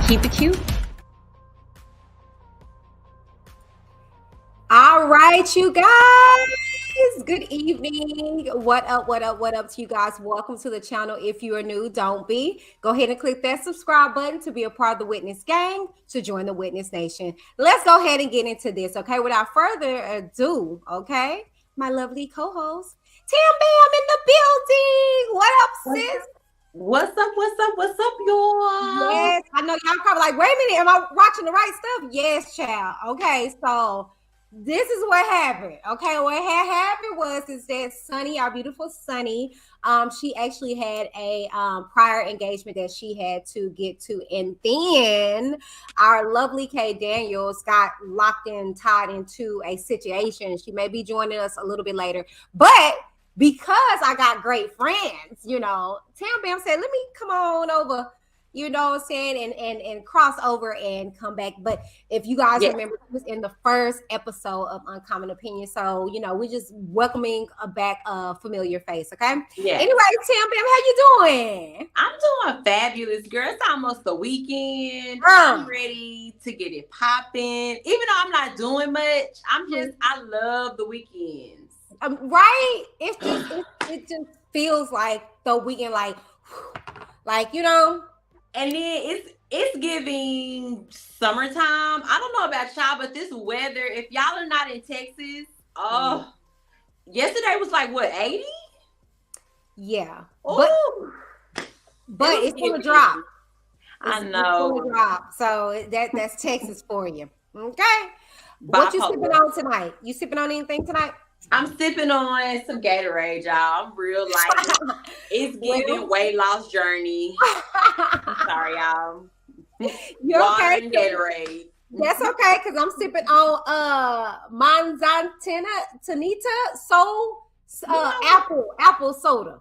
Keep it cute. All right, you guys. Good evening. What up? What up? What up to you guys? Welcome to the channel. If you are new, don't be. Go ahead and click that subscribe button to be a part of the Witness Gang, to join the Witness Nation. Let's go ahead and get into this, okay? Without further ado, okay? My lovely co-host, Tam Bam in the building. What up, sis? What's up? What's up? What's up, y'all? Yes, I know y'all probably like, wait a minute, am I watching the right stuff? Yes, child. Okay, so this is what happened. Okay, what had happened is that Sunny, our beautiful Sunny, she actually had a prior engagement that she had to get to, and then our lovely Kay Daniels got locked and tied into a situation. She may be joining us a little bit later, but because I got great friends, you know, Tam Bam said, let me come on over, you know what I'm saying, and cross over and come back. But if you guys remember, it was in the first episode of Uncommon Opinion. So, you know, we're just welcoming back a familiar face, okay? Yeah. Anyway, Tam Bam, how you doing? I'm doing fabulous, girl. It's almost the weekend. I'm ready to get it popping. Even though I'm not doing much, I love the weekends. Right? It just feels like the weekend, like, you know. And then it's giving summertime. I don't know about y'all, but this weather, if y'all are not in Texas, yesterday was like what, 80? Yeah. Ooh. But it's gonna drop. I know. It's gonna drop. So that's Texas for you. Okay. What you sipping on tonight? You sipping on anything tonight? I'm sipping on some Gatorade, y'all. I'm real light. It's giving weight loss journey. I'm sorry, y'all. You okay? And Gatorade. That's okay, because I'm sipping on Manzanita Soul apple soda.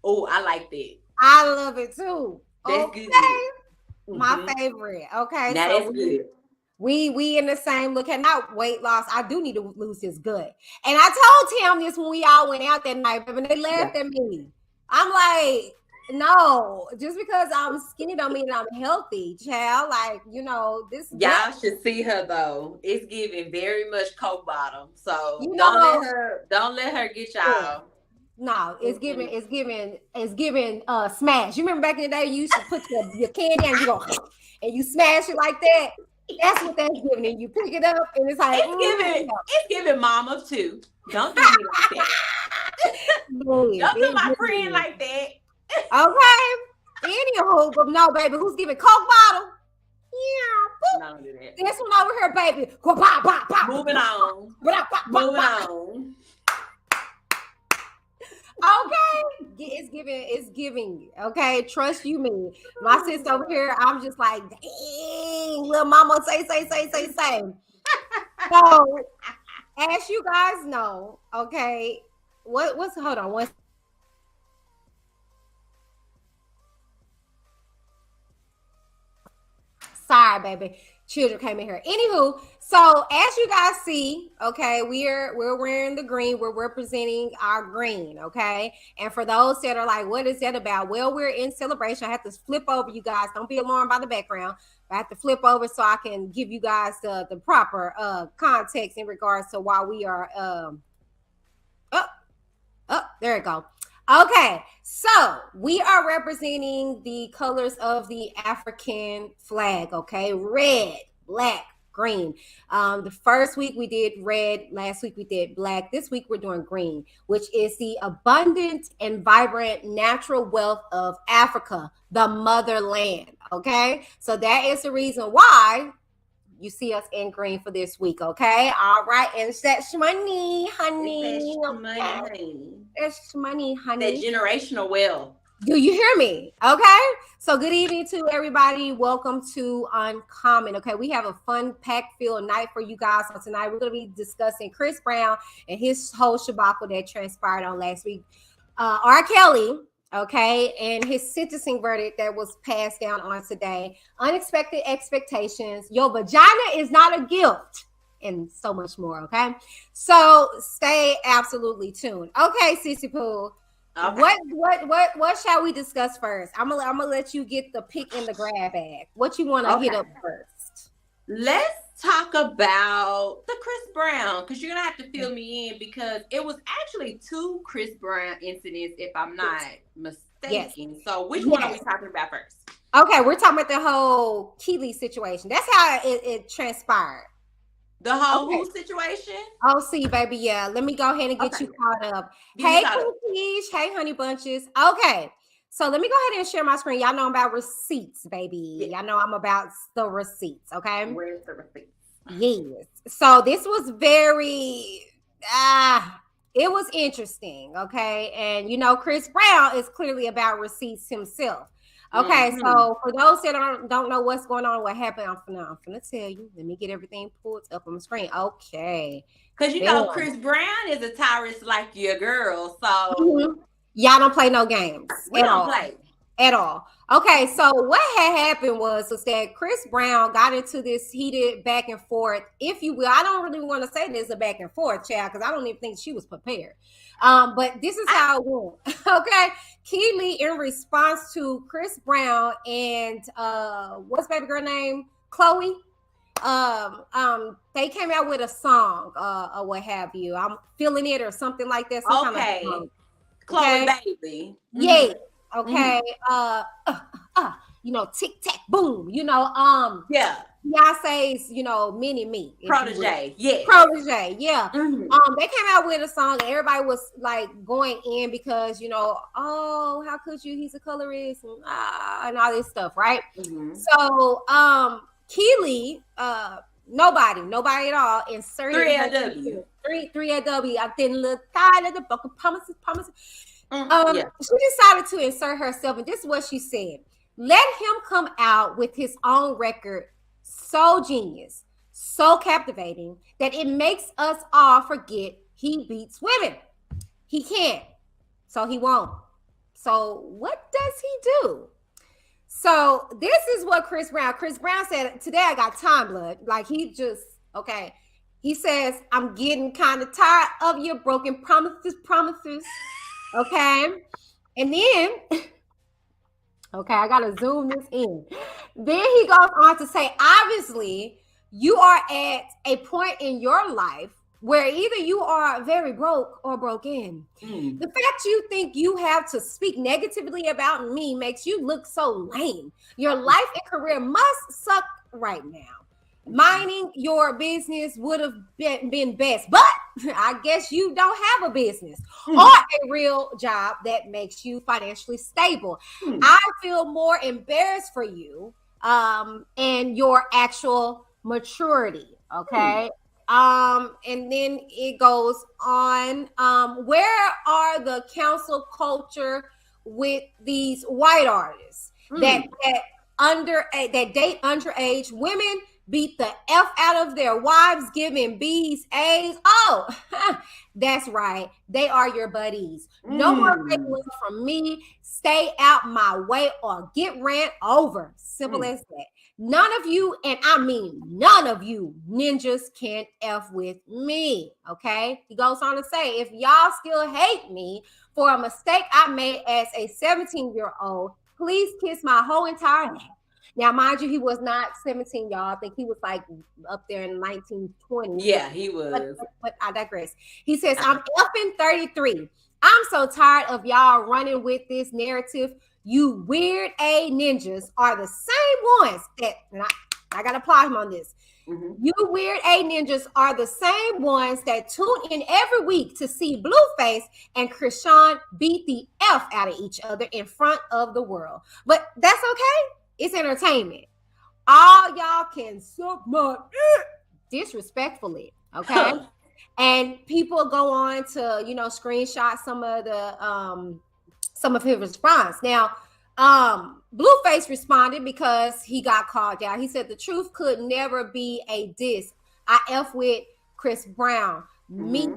Oh, I like that. I love it too. That's good. My favorite. Okay. That is good. We in the same look at not weight loss. I do need to lose his gut. And I told him this when we all went out that night, but they laughed at me. I'm like, no, just because I'm skinny don't mean I'm healthy, child. Like, you know, this y'all should see her though. It's giving very much Coke bottom. So you know, don't let her get y'all. No, it's giving smash. You remember back in the day you used to put your candy and you go and you smash it like that? That's what that's giving. And you pick it up and it's like it's giving mama too. Don't do me like that. Don't do my friend like that. Okay. Anywho, but no, baby, who's giving Coke bottle? Yeah. No, don't do that. This one over here, baby. Go pop, pop, pop. Moving on. Moving on. Okay, it's giving. Okay, trust you me. My sister over here, I'm just like, dang, little mama, say. So, as you guys know, okay, hold on. Sorry, baby. Children came in here. Anywho, so as you guys see, okay, we're wearing the green. We're representing our green, okay? And for those that are like, what is that about? Well, we're in celebration. I have to flip over, you guys. Don't be alarmed by the background. I have to flip over so I can give you guys the proper context in regards to why we are there we go. Okay, so we are representing the colors of the African flag, okay? Red, black, green. The first week we did red, last week we did black. This week we're doing green, which is the abundant and vibrant natural wealth of Africa, the motherland, okay? So that is the reason why you see us in green for this week, okay? All right, and that's money, honey. That's money, honey. That generational wealth. Do you hear me? Okay. So good evening to everybody. Welcome to Uncommon. Okay, we have a fun pack-filled night for you guys. So tonight we're going to be discussing Chris Brown and his whole debacle that transpired on last week. R.Kelly, okay, and his sentencing verdict that was passed down on today. Unexpected expectations. Your vagina is not a gift. And so much more, okay? So stay absolutely tuned. Okay, Sissy Pooh. Okay. What shall we discuss first? I'm gonna let you get the pick in the grab bag. What you want to hit up first? Let's talk about the Chris Brown, because you're gonna have to fill me in, because it was actually 2 Chris Brown incidents, if I'm not mistaken. Yes. So which one are we talking about first? Okay, we're talking about the whole Keely situation. That's how it transpired. The whole who situation? Oh, see, baby, yeah. Let me go ahead and get you caught up. Hey, cookies. Hey, honey bunches. Okay, so let me go ahead and share my screen. Y'all know I'm about receipts, baby. Y'all know I'm about the receipts, okay? Where's the receipts? Yes. So this was very, it was interesting, okay? And, you know, Chris Brown is clearly about receipts himself. Okay, so for those that don't know what's going on, what happened, I'm gonna tell you. Let me get everything pulled up on the screen. Okay, because you know Chris Brown is a terrorist like your girl, so y'all don't play no games. We don't play at all. Okay, so what had happened was that Chris Brown got into this heated back and forth, if you will. I don't really want to say this a back and forth, child, because I don't even think she was prepared. But this is how it went. Okay, Keely, in response to Chris Brown and what's baby girl name? Chloe. They came out with a song or what have you. I'm feeling it or something like that. Some kind of Chloe baby. Yeah. Okay. You know, tic tac boom. You know, Beyonce's, you know, mini me. Protege. Yeah. Protege. Yeah. They came out with a song and everybody was like going in because, you know, oh, how could you? He's a colorist and all this stuff, right? So Keely, nobody at all inserted 3LW. 3LW. I didn't look tired of the book of promises. She decided to insert herself, and this is what she said. Let him come out with his own record, so genius, so captivating, that it makes us all forget he beats women. He can't, so he won't. So what does he do? So this is what Chris Brown said, today I got time, blood. Like he just, okay. He says, I'm getting kind of tired of your broken promises. Okay. And then, okay, I got to zoom this in. Then he goes on to say, obviously, you are at a point in your life where either you are very broke or broken. The fact you think you have to speak negatively about me makes you look so lame. Your life and career must suck right now. Minding your business would have been best, but I guess you don't have a business or a real job that makes you financially stable. I feel more embarrassed for you and your actual maturity, okay? And then it goes on, where are the council culture with these white artists that date underage women, beat the F out of their wives, giving B's A's? Oh, that's right. They are your buddies. No more taking from me. Stay out my way or get ran over. Simple as that. None of you, and I mean none of you ninjas can F with me, okay? He goes on to say, if y'all still hate me for a mistake I made as a 17-year-old, please kiss my whole entire neck. Now, mind you, he was not 17, y'all. I think he was like up there in 1920. Yeah, he was. But I digress. He says, I'm effing 33. I'm so tired of y'all running with this narrative. You weird A ninjas are the same ones that, and I got to applaud him on this. You weird A ninjas are the same ones that tune in every week to see Blueface and Krishan beat the F out of each other in front of the world. But that's okay. It's entertainment. All y'all can suck my disrespectfully, okay? And people go on to, you know, screenshot some of his response. Now, Blueface responded because he got called out. He said the truth could never be a diss. I F with Chris Brown. Met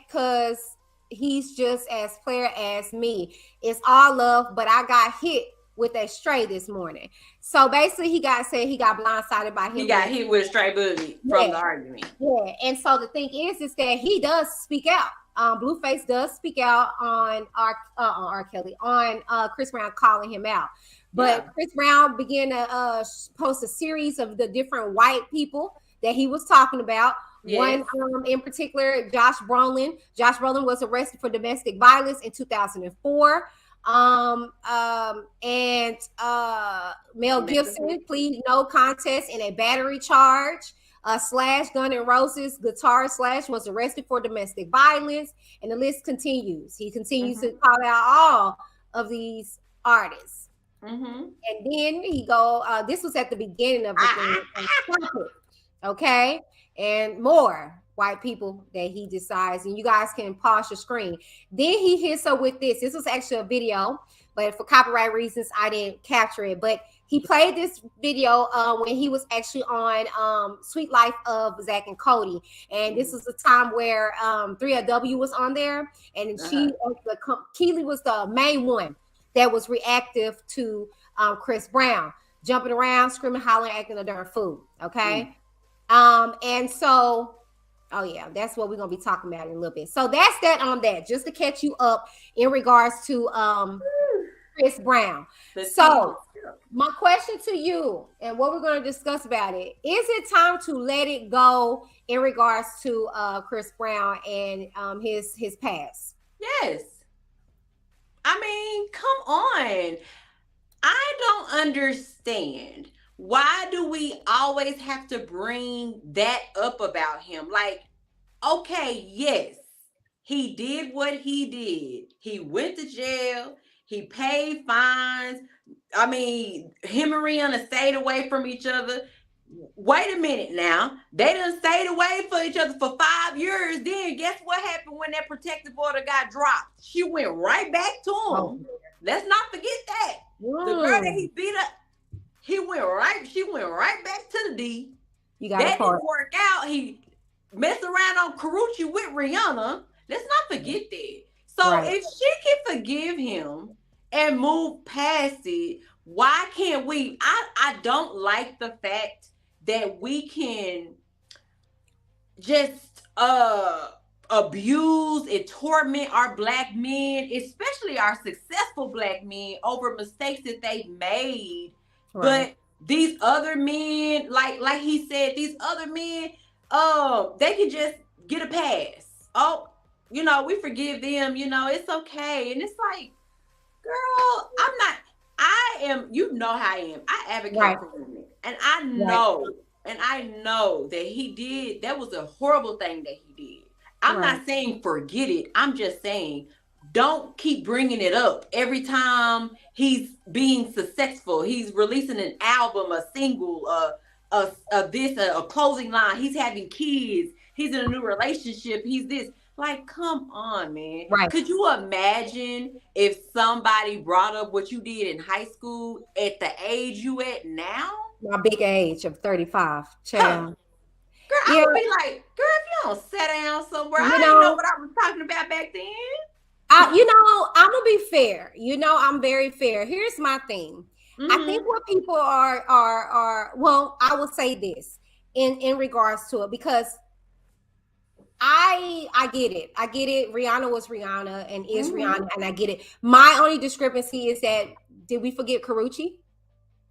because he's just as player as me. It's all love, but I got hit with a stray this morning. So basically he got blindsided by him. He got hit with a stray booty from the argument. Yeah. And so the thing is that he does speak out. Blueface does speak out on R. Kelly, on Chris Brown calling him out. But Chris Brown began to post a series of the different white people that he was talking about. Yes. One in particular, Josh Brolin. Josh Brolin was arrested for domestic violence in 2004. Mel Gibson pleaded no contest in a battery charge. Slash, Gun N' Roses guitarist Slash was arrested for domestic violence, and the list continues. He continues to call out all of these artists. And then he go, this was at the beginning of the thing. Okay, and more white people that he decides, and you guys can pause your screen. Then he hits her with this. This was actually a video, but for copyright reasons, I didn't capture it. But he played this video when he was actually on Sweet Life of Zach and Cody. And this was the time where 3LW was on there, and Keely was the main one that was reactive to Chris Brown, jumping around, screaming, hollering, acting a darn fool. Okay. And so, oh yeah, that's what we're gonna be talking about in a little bit. So that's that on that, just to catch you up in regards to Chris Brown. So my question to you, and what we're going to discuss about it, is it time to let it go in regards to Chris Brown and his past? Yes. I mean, come on. I don't understand. Why do we always have to bring that up about him? Like, okay, yes, he did what he did. He went to jail. He paid fines. I mean, him and Rihanna stayed away from each other. Wait a minute now. They done stayed away from each other for 5 years. Then guess what happened when that protective order got dropped? She went right back to him. Oh. Let's not forget that. Whoa. The girl that he beat up, she went right back to the D. That didn't work out. He messed around on Karuchi with Rihanna. Let's not forget that. So if she can forgive him and move past it, why can't we? I don't like the fact that we can just abuse and torment our black men, especially our successful black men, over mistakes that they made. But these other men, like he said, these other men, they can just get a pass. Oh, you know, we forgive them, you know, it's okay. And it's like, girl, you know how I am. I advocate for women. And I know that he did, that was a horrible thing that he did. I'm not saying forget it. I'm just saying, don't keep bringing it up every time he's being successful. He's releasing an album, a single, a closing line. He's having kids. He's in a new relationship. He's this. Like, come on, man. Could you imagine if somebody brought up what you did in high school at the age you at now? My big age of 35. Child. Girl, I would be like, girl, if you don't sit down somewhere, I didn't know what I was talking about back then. I'm gonna be fair. I'm very fair. Here's my thing. I think what people are well, I will say this in regards to it, because I get it. I get it. Rihanna was Rihanna and is Rihanna, and I get it. My only discrepancy is that, did we forget Karuchi?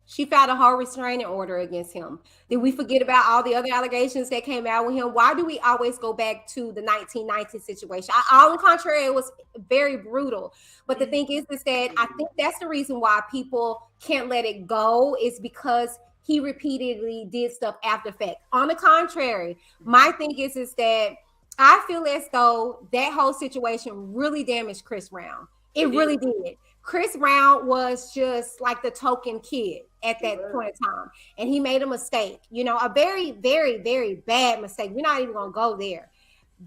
She filed a whole restraining order against him. Did we forget about all the other allegations that came out with him? Why do we always go back to the 1990 situation? On the contrary, it was very brutal. But the thing is that I think that's the reason why people can't let it go, is because he repeatedly did stuff after fact. On the contrary, my thing is that I feel as though that whole situation really damaged Chris Brown. It really did. Chris Brown was just like the token kid at that point in time. And he made a mistake, a very, very, very bad mistake. We're not even going to go there.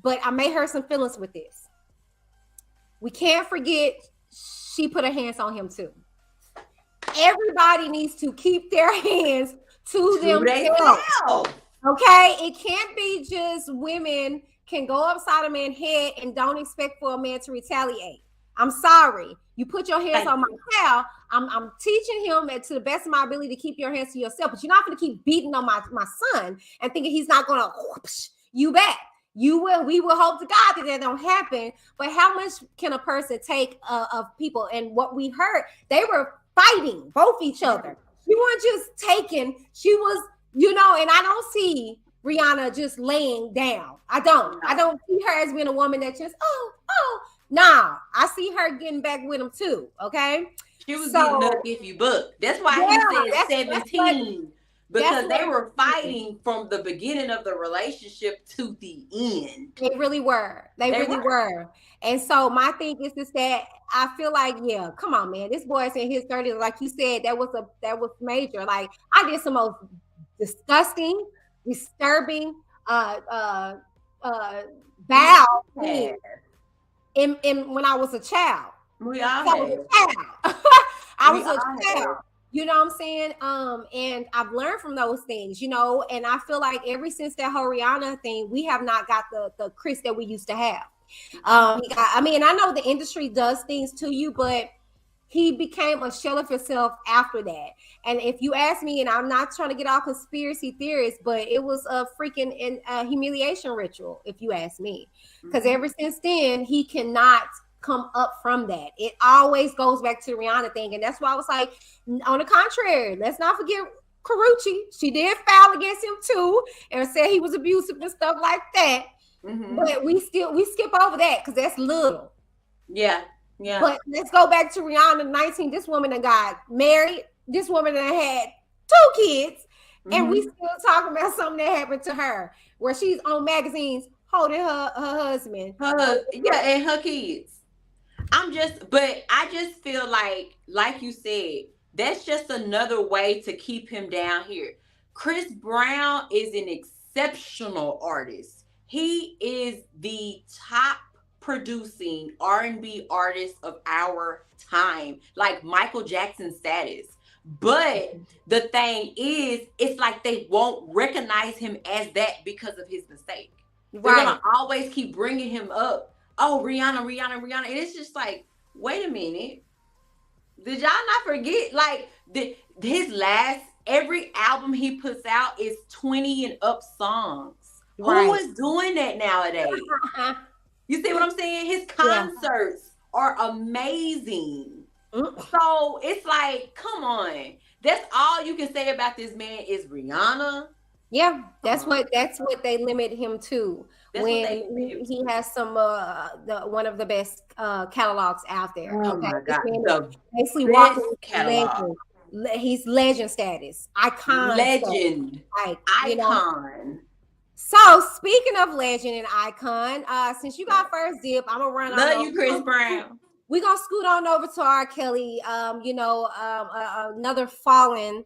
But I may hurt some feelings with this. We can't forget she put her hands on him too. Everybody needs to keep their hands to themselves. Okay? It can't be just women can go upside a man's head and don't expect for a man to retaliate. I'm sorry. You put your hands on my child. I'm teaching him to the best of my ability to keep your hands to yourself, but you're not going to keep beating on my son and thinking he's not going to whoosh you back. we will hope to God that don't happen. But how much can a person take of people? And what we heard, they were fighting both each other. She wasn't just taking, she was, and I don't see Rihanna just laying down. I don't see her as being a woman that just, nah. I see her getting back with him too. Okay. She was getting up if you book. That's why he said 17. Because they were fighting from the beginning of the relationship to the end. They really were. They really were. And so my thing is that I feel like, yeah, come on, man. This boy's in his 30s. Like you said, that was major. Like, I did some most disgusting, disturbing, bad things in when I was a child. We all had. I was a child. You know what I'm saying? And I've learned from those things, and I feel like ever since that whole Rihanna thing, we have not got the Chris that we used to have. I know the industry does things to you, but he became a shell of himself after that. And if you ask me, and I'm not trying to get all conspiracy theorists, but it was a freaking humiliation ritual, if you ask me. Because ever since then, he cannot come up from that. It always goes back to the Rihanna thing. And that's why I was like, on the contrary, let's not forget Karrueche. She did foul against him too and said he was abusive and stuff like that. But we skip over that because that's little. Yeah. But let's go back to Rihanna 19. This woman that got married. This woman that had 2 kids. And we still talking about something that happened to her where she's on magazines holding her husband. And her kids. I just feel like you said, that's just another way to keep him down here. Chris Brown is an exceptional artist. He is the top producing R&B artist of our time, like Michael Jackson status. But the thing is, it's like they won't recognize him as that because of his mistake. They're gonna always keep bringing him up. Oh, Rihanna. And it's just like, wait a minute. Did y'all not forget? Like, his every album he puts out is 20 and up songs. Who is doing that nowadays? You see what I'm saying? His concerts are amazing. So it's like, come on. That's all you can say about this man is Rihanna. Yeah, that's what they limit him to. When he has some one of the best catalogs out there. Oh my God! Basically, walking legend. He's legend status, icon, legend, icon. So speaking of legend and icon, since you got first dip, I'm gonna run. Love you, Chris Brown. We're gonna scoot on over to R.Kelly. Another fallen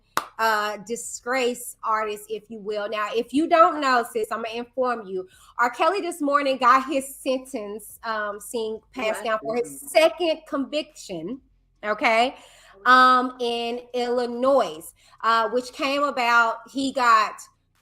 disgrace artist, if you will. Now, if you don't know, sis, I'm gonna inform you. R.Kelly this morning got his sentence passed down for his second conviction, okay, in Illinois, which came about. He got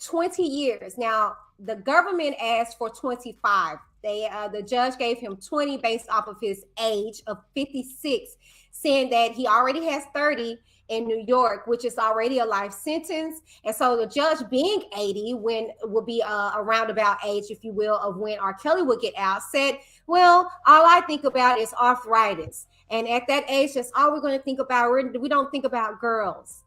20 years. Now, the government asked for 25. The judge gave him 20 based off of his age of 56, saying that he already has 30 in New York, which is already a life sentence. And so the judge, being 80, when would be a roundabout age, if you will, of when R. Kelly would get out, said, well, all I think about is arthritis. And at that age, that's all we're going to think about. We don't think about girls.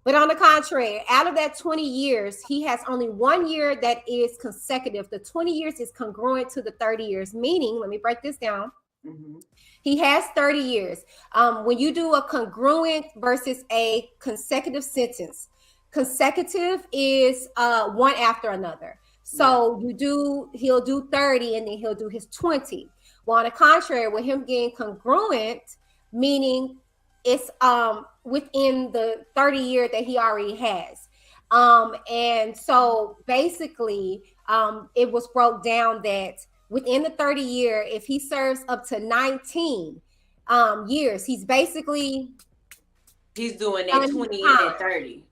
But on the contrary, out of that 20 years, he has only 1 year that is consecutive. The 20 years is congruent to the 30 years, meaning, let me break this down. He has 30 years. When you do a congruent versus a consecutive sentence, consecutive is one after another. So he'll do 30 and then he'll do his 20. Well, on the contrary, with him getting congruent, meaning it's within the 30 year that he already has. And so basically, it was broke down that within the 30 year, if he serves up to 19 years, he's basically doing that 20 and that 30.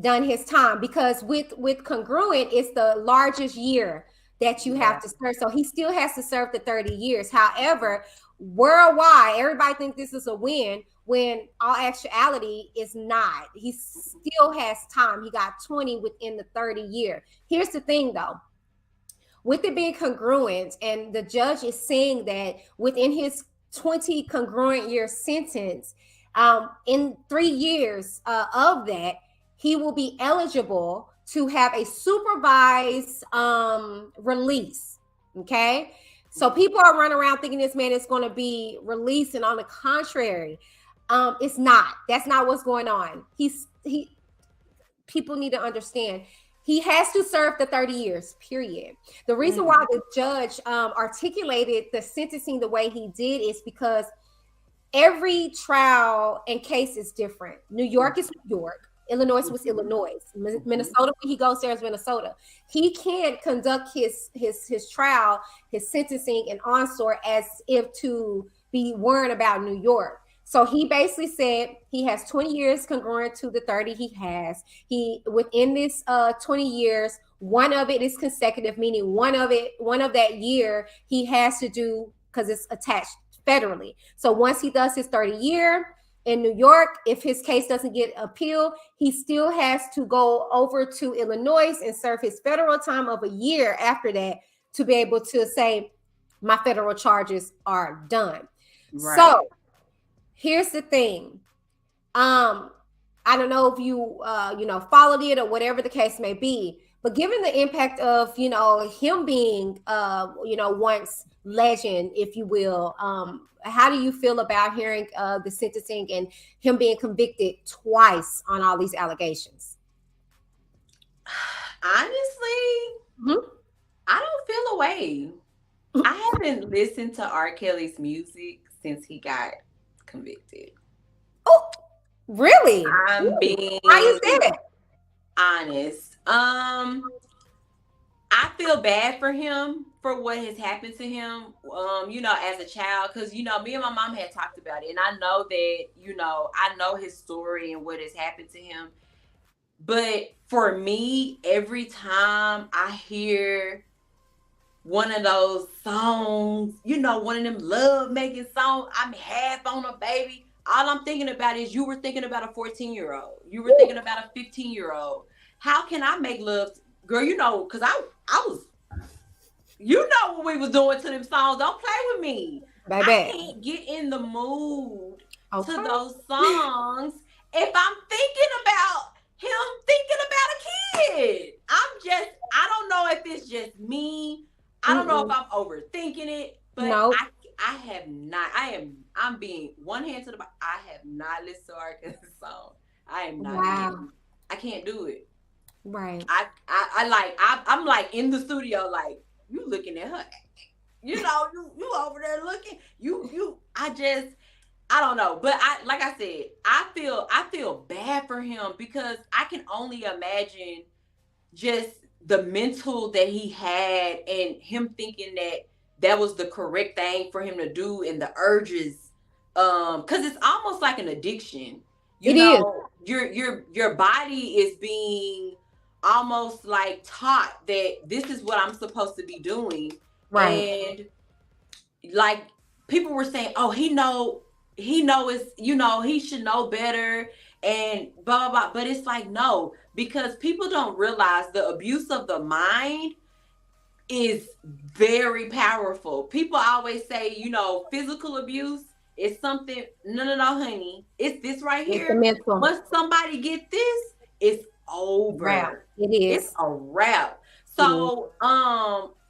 Done his time, because with congruent, it's the largest year that you have to serve. So he still has to serve the 30 years. However, worldwide, everybody thinks this is a win, when all actuality is not. He still has time. He got 20 within the 30 year. Here's the thing though. with it being congruent, and the judge is saying that within his 20 congruent year sentence, in 3 years of that, he will be eligible to have a supervised release. Okay. So people are running around thinking this man is going to be released, and on the contrary, it's not. That's not what's going on. People need to understand he has to serve the 30 years, period. The reason why the judge articulated the sentencing the way he did is because every trial and case is different. New York is New York. Illinois was Illinois. Minnesota, when he goes there, is Minnesota. He can't conduct his trial, his sentencing and onslaught as if to be worrying about New York. So he basically said he has 20 years congruent to the 30 he has. He, within this 20 years, one of it is consecutive, meaning one of that year he has to do, because it's attached federally. So once he does his 30 year in New York, if his case doesn't get appealed, he still has to go over to Illinois and serve his federal time of a year after that to be able to say my federal charges are done. Right. So here's the thing. I don't know if you followed it or whatever the case may be, but given the impact of him being once legend, if you will, how do you feel about hearing the sentencing and him being convicted twice on all these allegations? Honestly, I don't feel a way. I haven't listened to R.Kelly's music since he got convicted. Oh, really? I'm being honest. I feel bad for him for what has happened to him, as a child, because, me and my mom had talked about it, and I know that, I know his story and what has happened to him. But for me, every time I hear one of those songs, one of them love-making songs, I'm half on a baby, all I'm thinking about is you were thinking about a 14-year-old. You were thinking about a 15-year-old. How can I make love? Girl, because I was, what we was doing to them songs. Don't play with me. Baby. I can't get in the mood to those songs if I'm thinking about him thinking about a kid. I don't know if it's just me. I don't know if I'm overthinking it, but nope. I have not. I'm being one hand to the back. I have not listened to R.Kelly's song. I am not. Wow. I can't do it. Right. I'm like in the studio, like, you looking at her, you over there looking, I don't know. But like I said, I feel bad for him because I can only imagine just the mental that he had and him thinking that was the correct thing for him to do, and the urges, because it's almost like an addiction. Your body is being almost like taught that this is what I'm supposed to be doing. Right. And like people were saying, oh, he should know better and blah, blah, blah. But it's like, no, because people don't realize the abuse of the mind is very powerful. People always say, physical abuse is something. No, honey. It's this right here. Once somebody get this, it's over. Wrap. It is. It's a wrap. So,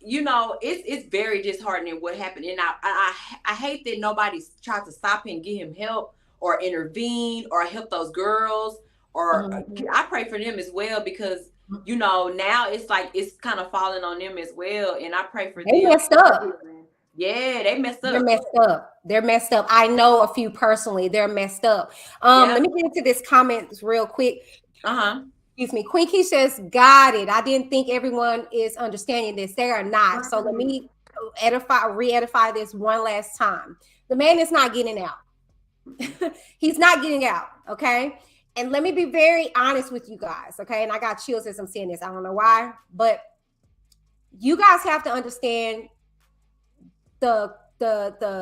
it's very disheartening what happened. And I hate that nobody's tried to stop him, get him help or intervene or help those girls. Or I pray for them as well, because, now it's like, it's kind of falling on them as well. And I pray for them. They messed up. Yeah, they messed up. They're messed up. I know a few personally. They're messed up. Let me get into this comment real quick. Excuse me. Queen Key says, got it. I didn't think everyone is understanding this. They are not. So let me re-edify this one last time. The man is not getting out. He's not getting out. Okay. And let me be very honest with you guys. Okay. And I got chills as I'm saying this. I don't know why, but you guys have to understand the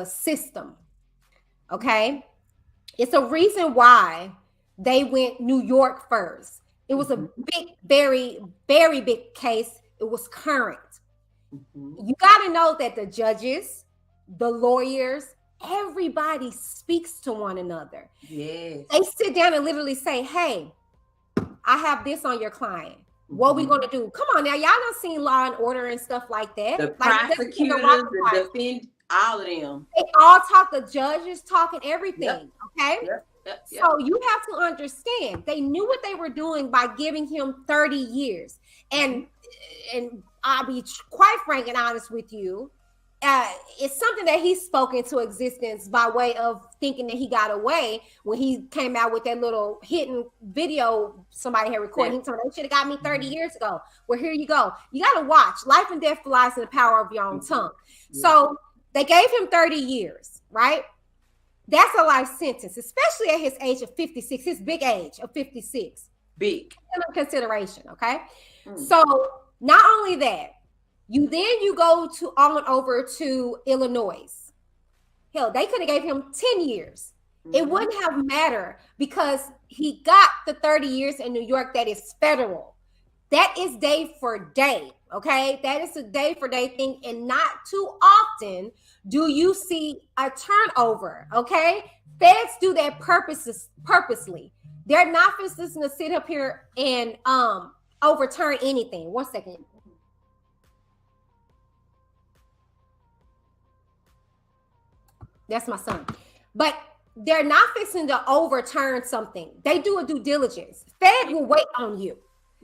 system. Okay. It's a reason why they went New York first. It was a big, very, very big case. It was current. You got to know that the judges, the lawyers, everybody speaks to one another. Yes. They sit down and literally say, hey, I have this on your client. What we going to do? Come on now. Y'all done seen Law and Order and stuff like that. The like, prosecutors, the defend, all of them. They all talk, the judges talking everything. Yep. Okay? Yep. So you have to understand, they knew what they were doing by giving him 30 years. And I'll be quite frank and honest with you. It's something that he spoke into existence by way of thinking that he got away when he came out with that little hidden video somebody had recorded. He told me, they should have got me 30 years ago. Well, here you go. You got to watch. Life and death lies in the power of your own tongue. So they gave him 30 years, right? That's a life sentence, especially at his age of 56, his big age of 56. Big. Consideration, okay? So not only that, you go on over to Illinois. Hell, they could have gave him 10 years. It wouldn't have mattered because he got the 30 years in New York that is federal. That is day for day, okay? That is a day for day thing, and not too often do you see a turnover, okay? Feds do that purposely. They're not just going to sit up here and overturn anything. 1 second. That's my son. But they're not fixing to overturn something. They do a due diligence. Fed will wait on you.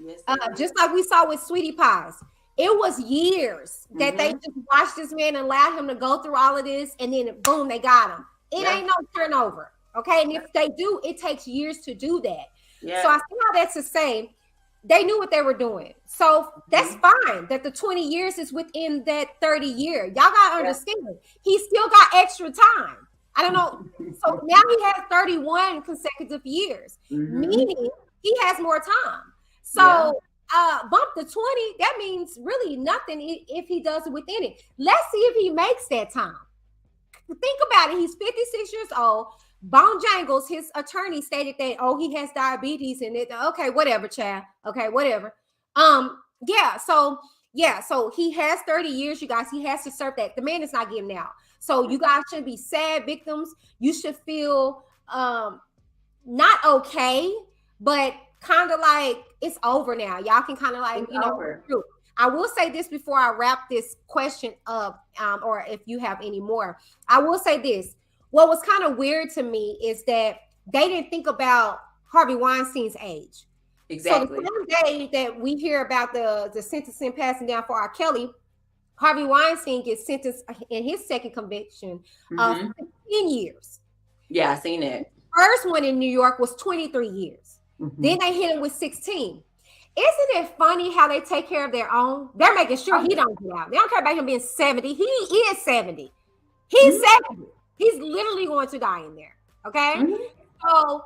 Yes, just like we saw with Sweetie Pies. It was years that they just watched this man and allowed him to go through all of this, and then boom, they got him. It ain't no turnover. Okay. And if they do, it takes years to do that. So I see how that's the same. They knew what they were doing. So that's fine that the 20 years is within that 30 year. Y'all got to understand. He still got extra time. I don't know. So now he has 31 consecutive years, meaning he has more time. So bump the 20, that means really nothing if he does it within it. Let's see if he makes that time. Think about it. He's 56 years old. Bone Jangles, his attorney, stated that, he has diabetes and it. Okay, whatever, child. Okay, whatever. So he has 30 years, you guys. He has to serve that. The man is not getting out. So you guys should be sad victims. You should feel not okay, but kind of like it's over now. Y'all can kind of like, over. I will say this before I wrap this question up, or if you have any more. I will say this. What was kind of weird to me is that they didn't think about Harvey Weinstein's age. Exactly. So the same day that we hear about the sentencing passing down for R.Kelly, Harvey Weinstein gets sentenced in his second conviction of 15 years. Yeah, I seen it. First one in New York was 23 years. Then they hit him with 16. Isn't it funny how they take care of their own? They're making sure he don't get out. They don't care about him being 70. He is 70. He's 70. He's literally going to die in there. Okay. So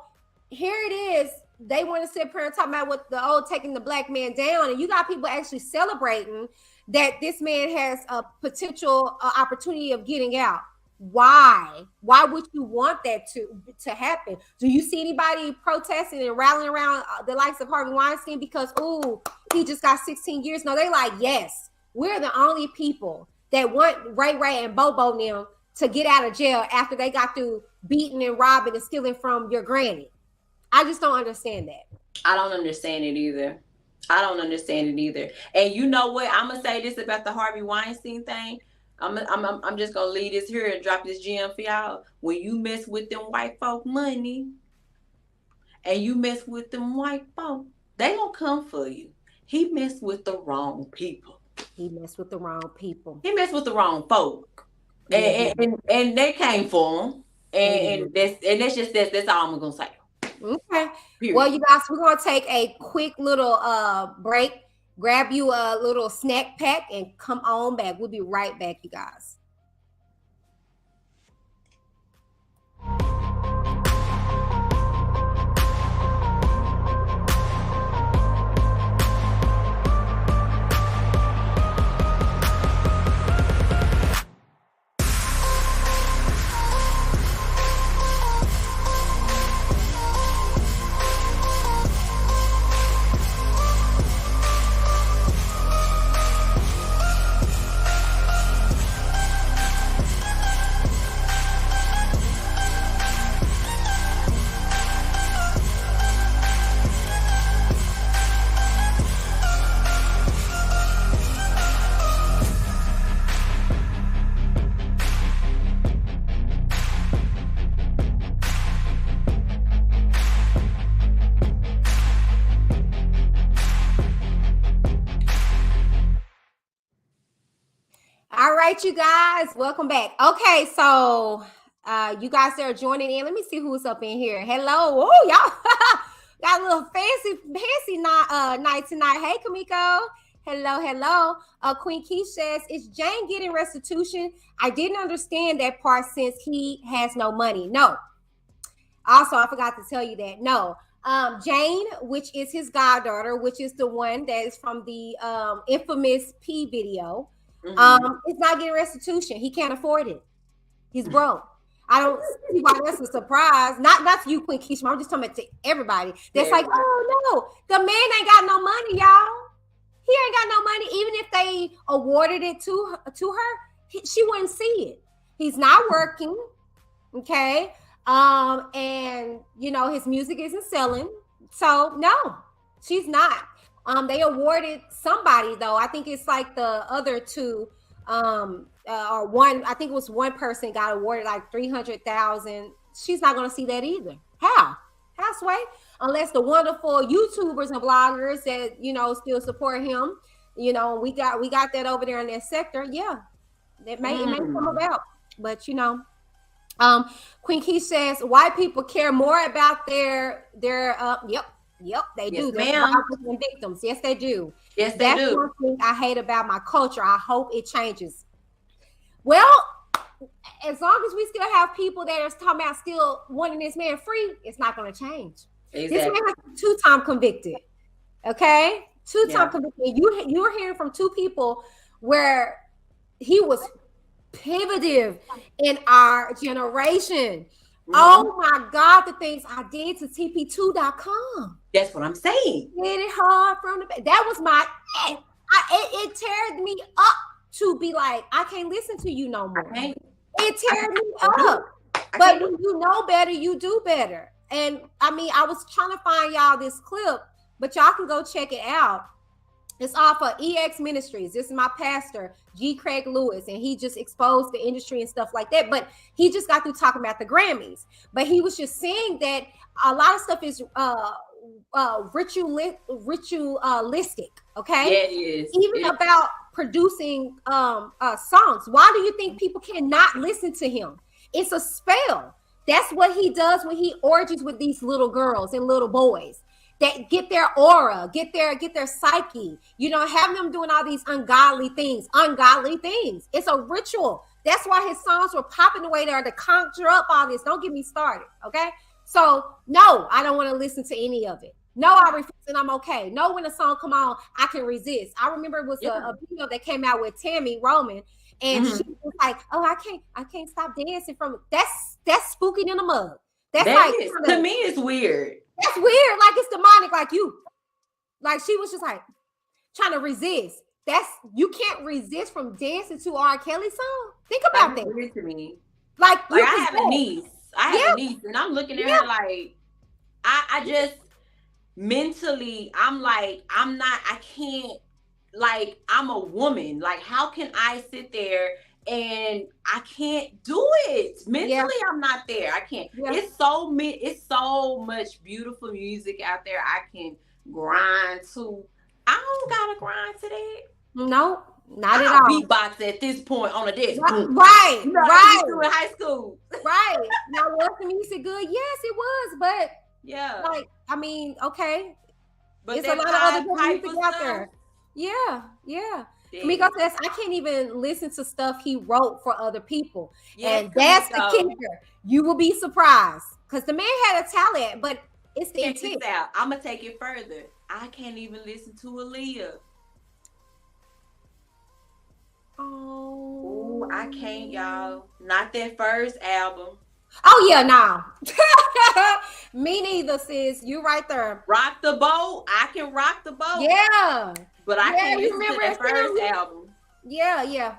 here it is. They want to sit here and talk about what taking the black man down. And you got people actually celebrating that this man has a potential opportunity of getting out. Why? Why would you want that to happen? Do you see anybody protesting and rallying around the likes of Harvey Weinstein because, he just got 16 years? No, they like, yes, we're the only people that want Ray and Bobo now to get out of jail after they got through beating and robbing and stealing from your granny. I just don't understand that. I don't understand it either. And you know what? I'm gonna say this about the Harvey Weinstein thing. I'm just gonna leave this here and drop this gem for y'all. When you mess with them white folk money, and you mess with them white folk, they gonna come for you. He messed with the wrong people. He messed with the wrong people. He messed with the wrong folk. And they came for him, and that's all I'm gonna say. Okay. Period. Well, you guys, we're gonna take a quick little break. Grab you a little snack pack and come on back. We'll be right back, you guys. right, you guys, welcome back. Okay, so you guys that are joining in, let me see who's up in here. Hello. Oh, y'all got a little fancy night tonight. Hey, Kamiko. Hello. Queen Key says, is Jane getting restitution? I didn't understand that part since he has no money. No. Also, I forgot to tell you that. No. Jane, which is his goddaughter, which is the one that is from the infamous P video, is not getting restitution. He can't afford it. He's broke. I don't see why that's a surprise. Not to you, Queen Keisha. I'm just talking about to everybody. That's like, oh no, the man ain't got no money, y'all. He ain't got no money. Even if they awarded it to her, she wouldn't see it. He's not working. Okay. And you know, his music isn't selling. So no, she's not. They awarded somebody though. I think it's like the other two, or one, I think it was one person got awarded like 300,000. She's not gonna see that either. How, Sway? Unless the wonderful YouTubers and bloggers that, you know, still support him. You know, we got that over there in that sector. Yeah, it may come about, but you know. Queen Key says white people care more about their yep, they do. They're victims. Yes, they do. Yes, they do. That's one thing I hate about my culture. I hope it changes. Well, as long as we still have people that are talking about still wanting this man free, it's not going to change. Exactly. This man has 2-time convicted. Okay, 2-time convicted. You're hearing from two people where he was pivotive in our generation. Oh my God, the things I did to TP2.com. That's what I'm saying. Hit it hard from the back. That was my it teared me up to be like, I can't listen to you no more. It teared me up. But when you know better, you do better. And I mean, I was trying to find y'all this clip, but y'all can go check it out. It's off of EX Ministries. This is my pastor, G. Craig Lewis, and he just exposed the industry and stuff like that. But he just got through talking about the Grammys. But he was just saying that a lot of stuff is ritualistic, okay? Yeah, it is. Even about producing songs. Why do you think people cannot listen to him? It's a spell. That's what he does when he orgies with these little girls and little boys. That get their aura, get their psyche, you know, have them doing all these ungodly things. It's a ritual. That's why his songs were popping the way they are to conjure up all this. Don't get me started, okay? So no, I don't want to listen to any of it. No, I refuse and I'm okay. No, when a song come on, I can resist. I remember it was a video that came out with Tammy Roman, and she was like, "Oh, I can't stop dancing from." That's spooking in the mug. That's like to me, it's weird. That's weird. Like it's demonic. Like you, like she was just like trying to resist. You can't resist from dancing to R.Kelly song. Think about that. Weird to me. Like I have a niece. And I'm looking at her like I just mentally I'm like I can't, like I'm a woman. Like how can I sit there and I can't do it mentally? I'm not there. I can't. It's so much beautiful music out there I can grind to. I don't gotta grind to that. No, not at all. Beatbox at this point on a desk. Right. In high school. Right. Now was the music good? Yes, it was. But like I mean, okay. But it's a lot of other good music out there. Yeah. Kamiko says, I can't even listen to stuff he wrote for other people. And that's the kicker. You will be surprised. Because the man had a talent, but it's the intent. I'm going to take it further. I can't even listen to Aaliyah. Oh, I can't, y'all. Not that first album. Oh, yeah, no. Me neither, sis. You right there. Rock the Boat. I can rock the boat. Yeah. But I can't listen to that first album. Yeah.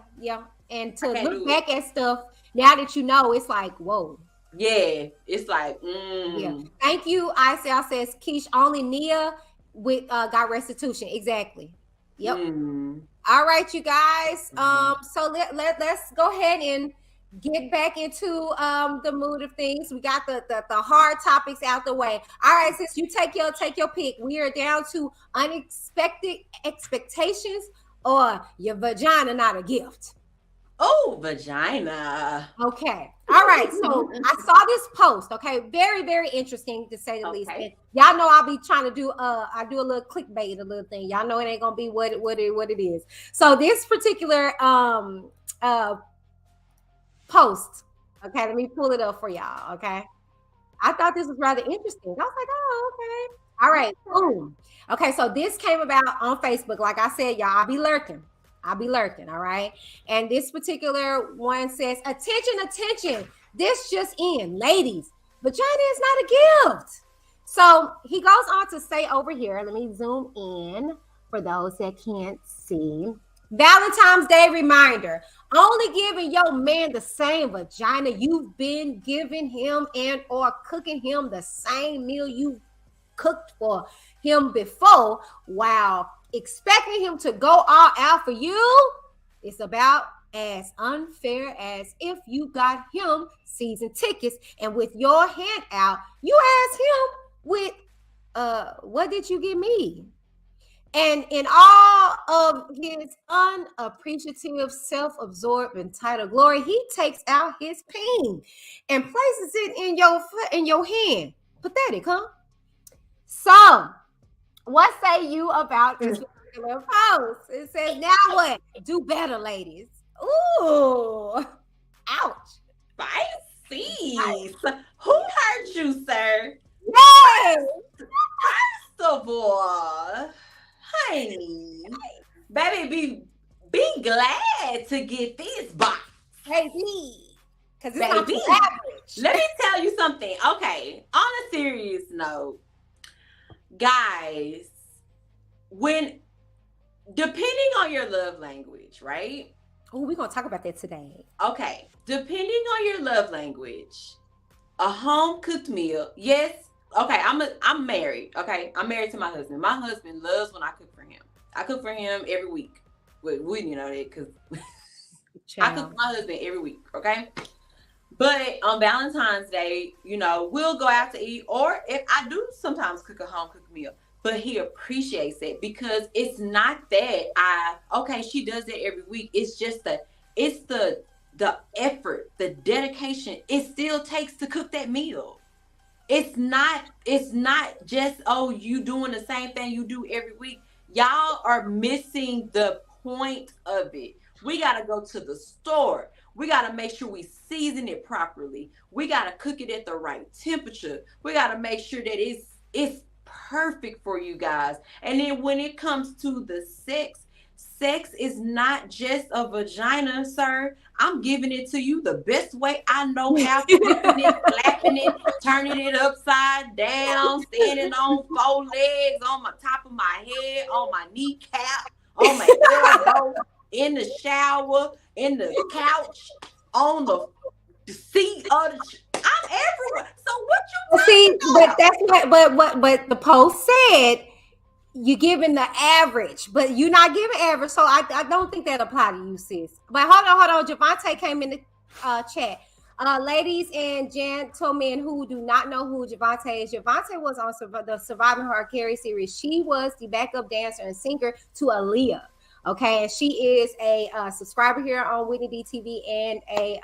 And to look back at stuff, now that you know, it's like, whoa. Yeah, it's like, Yeah. Thank you. Isaiah says, Keish, only Nia with got restitution. Exactly. Yep. All right, you guys. So let's go ahead and get back into the mood of things. We got the hard topics out the way. All right, sis, you take your pick. We are down to unexpected expectations or your vagina not a gift. Oh, vagina. Okay. All right. So I saw this post. Okay. Very, very interesting to say the least. And y'all know I'll be trying to do I do a little clickbait, a little thing. Y'all know it ain't gonna be what it is. So this particular post, okay, let me pull it up for y'all. Okay. I thought this was rather interesting. I was like, oh, okay. All right. Boom. Okay. So this came about on Facebook. Like I said, y'all, I'll be lurking. All right. And this particular one says, attention. This just in. Ladies, vagina is not a gift. So he goes on to say over here, let me zoom in for those that can't see. Valentine's Day reminder. Only giving your man the same vagina you've been giving him and or cooking him the same meal you cooked for him before while expecting him to go all out for you. It's about as unfair as if you got him season tickets and with your hand out, you asked him with, what did you give me? And in all of his unappreciative, self-absorbed, entitled glory, he takes out his pain and places it in your hand. Pathetic, huh? So, what say you about this particular post? It says, now what? Do better, ladies. Ooh, ouch. Spicy. Who hurt you, sir? Yes. First of all, honey, baby, be glad to get this box. Baby. Because it's Baby, not average. Let me tell you something. Okay, on a serious note, guys, depending on your love language, right? Oh, we're going to talk about that today. Okay, depending on your love language, a home-cooked meal, yes. Okay, I'm married. Okay, I'm married to my husband. My husband loves when I cook for him. I cook for him every week. We know that because I cook for my husband every week. Okay, but on Valentine's Day, we'll go out to eat, or if I do sometimes cook a home cooked meal. But he appreciates it because it's not that she does it every week. It's just the effort, the dedication it still takes to cook that meal. It's not just, you doing the same thing you do every week. Y'all are missing the point of it. We got to go to the store. We got to make sure we season it properly. We got to cook it at the right temperature. We got to make sure that it's perfect for you guys. And then when it comes to the sex is not just a vagina, sir. I'm giving it to you the best way I know how, flipping it, flapping it, turning it upside down, standing on 4 legs, on my top of my head, on my kneecap, on my elbow, in the shower, in the couch, on the seat of the I'm everywhere. So what you see? But that's what the post said. You're giving the average, but you're not giving average. So I don't think that apply to you, sis. But hold on. Javante came in the chat. Ladies and gentlemen who do not know who Javante is, Javante was on the Surviving R.Kelly series. She was the backup dancer and singer to Aaliyah. Okay, and she is a subscriber here on WhitneyDTV and a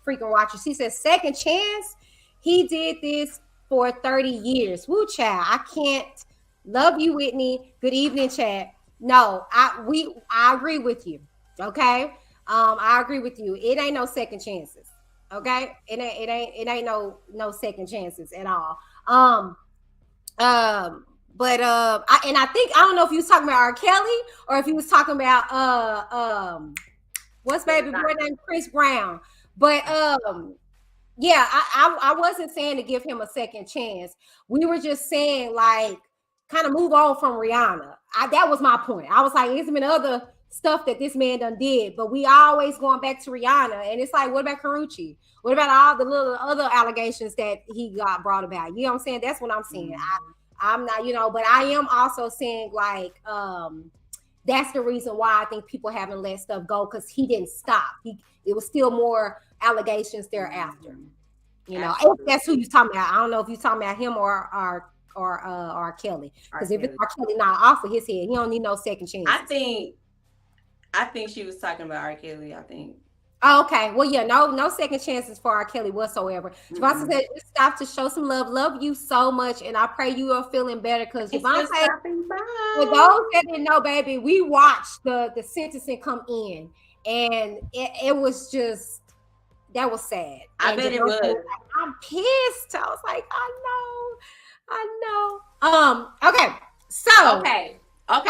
frequent watcher. She says, second chance. He did this for 30 years. Woo, child. I can't. Love you, Whitney. Good evening, chat. No, I agree with you. Okay. I agree with you. It ain't no second chances. Okay. It ain't no second chances at all. But I think I don't know if he was talking about R.Kelly or if he was talking about what's baby boy named Chris Brown. But yeah, I wasn't saying to give him a second chance. We were just saying like kind of move on from Rihanna. That was my point. I was like, there's been other stuff that this man done did, but we always going back to Rihanna. And it's like, what about Karuchi? What about all the little other allegations that he got brought about? You know what I'm saying? That's what I'm saying. I'm not, but I am also saying like, that's the reason why I think people haven't let stuff go, because he didn't stop. It was still more allegations thereafter. If that's who you're talking about. I don't know if you're talking about him or R.Kelly. Because if it's R.Kelly not off of his head, he don't need no second chance. I think she was talking about R.Kelly. I think Oh, okay. Well, yeah, no second chances for R.Kelly whatsoever. Javante said, just stop to show some love. Love you so much, and I pray you are feeling better because Javante, for those that didn't know, baby, we watched the sentencing come in, and it was just, that was sad. I bet it was. Like, I'm pissed. I was like, I know. Okay, so okay. But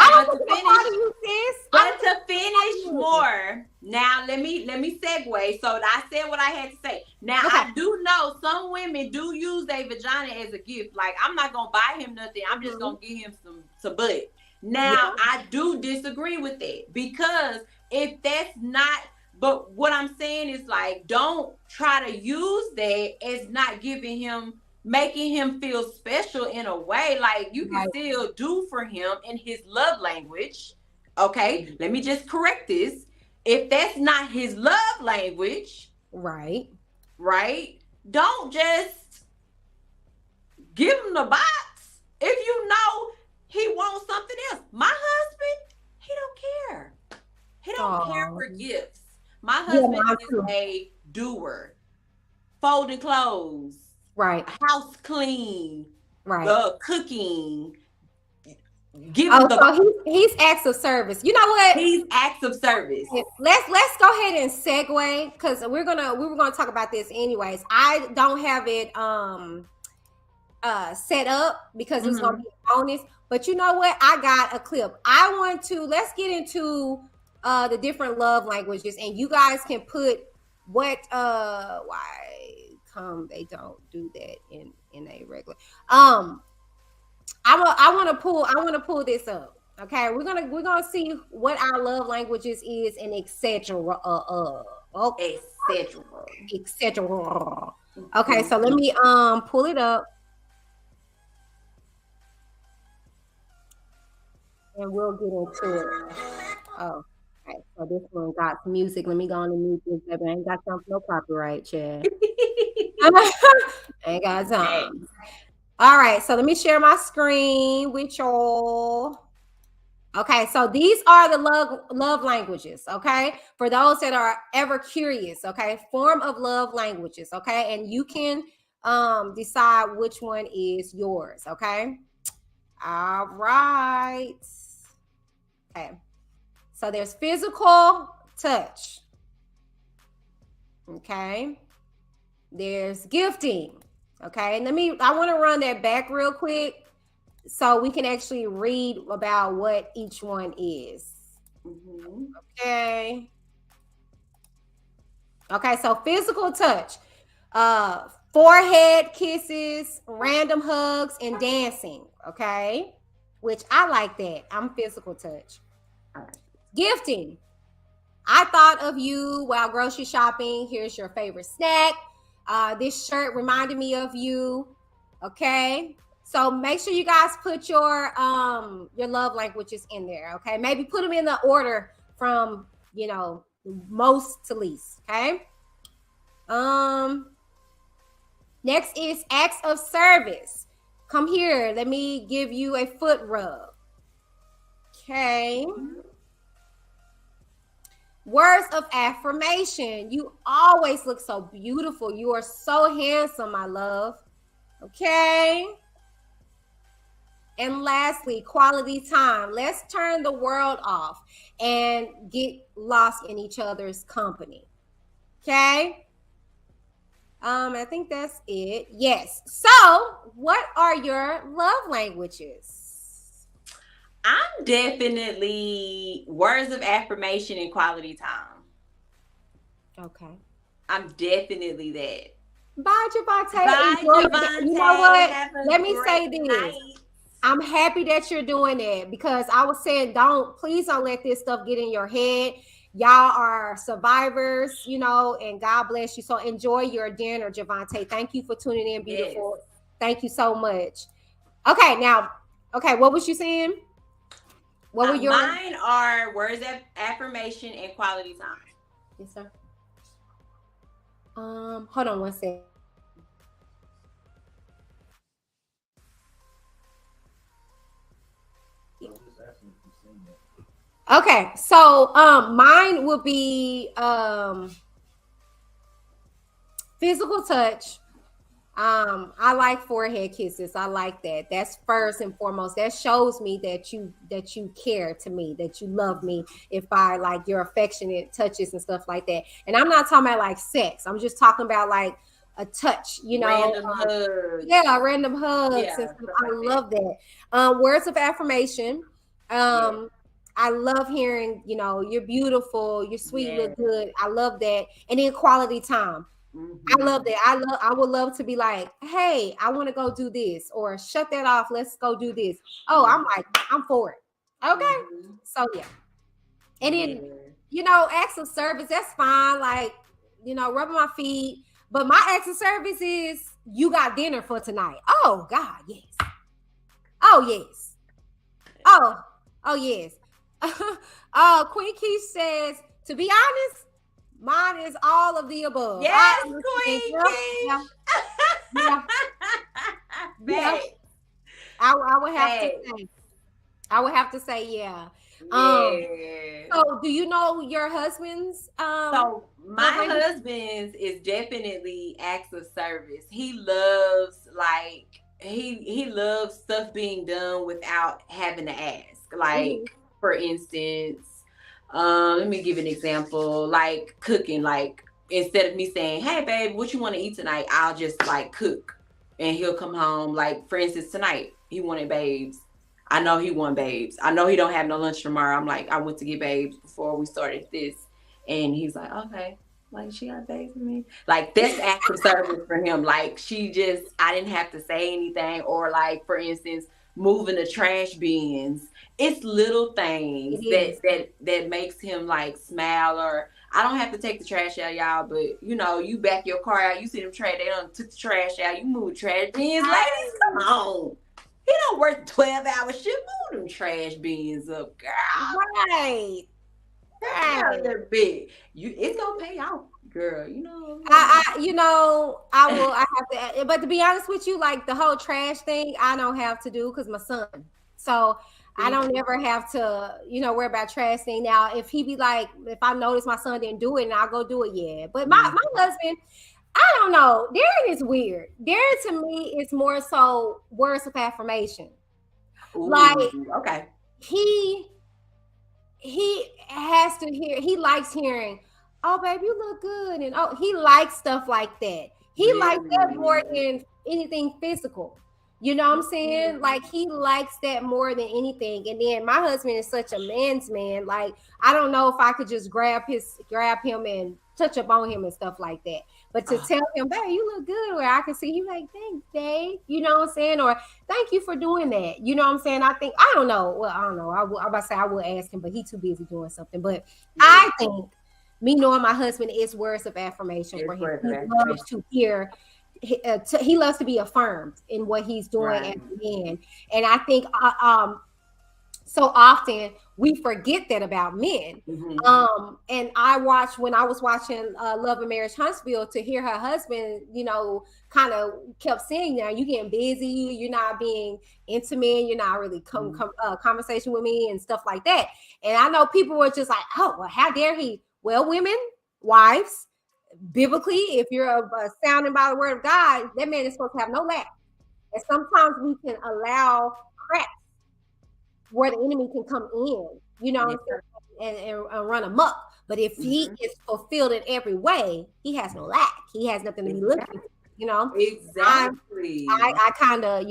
to finish more, now let me segue. So I said what I had to say. Now I do know some women do use their vagina as a gift. Like, I'm not gonna buy him nothing. I'm just gonna give him some butt. Now I do disagree with that, because if that's not, but what I'm saying is, like, don't try to use that as not giving him, making him feel special in a way. Like, you can still do for him in his love language. Okay, let me just correct this. If that's not his love language, right, don't just give him the box if you know he wants something else. My husband, he don't care. He don't care for gifts. My husband is a doer. Folding clothes. Right. House clean. Right. Cooking. He's acts of service. You know what? He's acts of service. Let's go ahead and segue, because we were gonna talk about this anyways. I don't have it set up because it's gonna be a bonus. But you know what? I got a clip. Let's get into the different love languages, and you guys can put what why come they don't do that in a regular I want to pull this up. Okay, we're gonna see what our love languages is, and etc. etc. Okay, so let me pull it up, and we'll get into it. Oh, okay, so this one got some music. Let me go on and mute this, baby. I ain't got time for no copyright, Chad. Ain't got time. All right, so let me share my screen with y'all. Okay, so these are the love languages, okay? For those that are ever curious, okay? Form of love languages, okay? And you can decide which one is yours, okay? All right. Okay. So there's physical touch. Okay. There's gifting. Okay, and I want to run that back real quick so we can actually read about what each one is. Okay. Okay, so physical touch, forehead kisses, random hugs, and dancing. Okay, which I like that. I'm physical touch. Gifting. I thought of you while grocery shopping. Here's your favorite snack. This shirt reminded me of you. Okay, so make sure you guys put your love languages in there. Okay, maybe put them in the order from most to least. Okay. Next is acts of service. Come here, let me give you a foot rub. Okay. Words of affirmation. You always look so beautiful. You are so handsome, my love. Okay. And lastly, quality time. Let's turn the world off and get lost in each other's company. Okay. I think that's it. Yes. So, what are your love languages? I'm definitely words of affirmation and quality time. Okay. I'm definitely that. Bye, Javante. Bye, Javante. You know what? Let me say this. Night. I'm happy that you're doing it, because I was saying, please don't let this stuff get in your head. Y'all are survivors, and God bless you. So enjoy your dinner, Javante. Thank you for tuning in, beautiful. Yes. Thank you so much. Okay, what was you saying? What were your? Mine are words of affirmation and quality time. Yes, sir. Hold on one second. Okay, so mine would be Physical touch. I like forehead kisses. I like that. That's first and foremost. That shows me that you care to me, that you love me. If I like your affectionate touches and stuff like that. And I'm not talking about like sex. I'm just talking about like a touch, random hugs. Yeah, random hugs. Yeah, I love that. Words of affirmation. I love hearing, you're beautiful, you're sweet, look good. I love that. And then quality time. I love that. I would love to be like, hey, I want to go do this, or shut that off. Let's go do this. Oh, I'm for it. Okay. So yeah. And then, acts of service, that's fine. Like, rubbing my feet. But my acts of service is you got dinner for tonight. Oh God, yes. Oh yes. Oh yes. Queen Keith says, to be honest, mine is all of the above. Yes, Queen Keith. Yeah. I would have to say. I would have to say, yeah. So do you know your husband's so my husband's is definitely acts of service. He loves he loves stuff being done without having to ask. Like for instance, let me give an example, like cooking. Like instead of me saying, hey babe, what you want to eat tonight, I'll just like cook and he'll come home. Like for instance, tonight he wanted babes. I know he want babes. I know he don't have no lunch tomorrow. I'm like, I went to get babes before we started this. And he's like, okay, like she got babes for me. Like that's active service for him. Like I didn't have to say anything. Or like, for instance, moving the trash bins. It's little things that makes him like smile. Or I don't have to take the trash out, y'all, but you back your car out, you see them trash, they done took the trash out, you move trash bins, ladies, come on. He don't work 12-hour shift. Move them trash bins up, girl. Right. A little bit. It's gonna pay off, girl. I will. I have to. But to be honest with you, like the whole trash thing, I don't have to do because my son. So I don't ever have to, worry about trash thing. Now, if he be like, if I notice my son didn't do it, and I'll go do it. Yeah. But my husband. I don't know. Darren is weird. Darren to me is more so words of affirmation. Ooh, like, okay. He has to hear. He likes hearing, "Oh, baby, you look good," and he likes stuff like that. He likes that more than anything physical. You know what I'm saying? Like he likes that more than anything. And then my husband is such a man's man. Like I don't know if I could just grab him and touch up on him and stuff like that. But to tell him, babe, you look good, where I can see he like, thanks, babe. You know what I'm saying? Or thank you for doing that. You know what I'm saying? I don't know. Well, I don't know. I'm about to say I would ask him, but he's too busy doing something. But I think me knowing my husband is words of affirmation for him. He loves to hear. He loves to be affirmed in what he's doing as a man. And I think so often we forget that about men. And when I was watching Love and Marriage Huntsville, to hear her husband, kind of kept saying, now you getting busy, you're not being intimate, you're not really conversation with me and stuff like that. And I know people were just like, oh, well, how dare he? Well, women, wives, biblically, if you're sounding by the word of God, that man is supposed to have no lack. And sometimes we can allow cracks where the enemy can come in, what I'm saying, and run amok. But if he is fulfilled in every way, he has no lack. He has nothing to be looking for, Exactly. I kind of,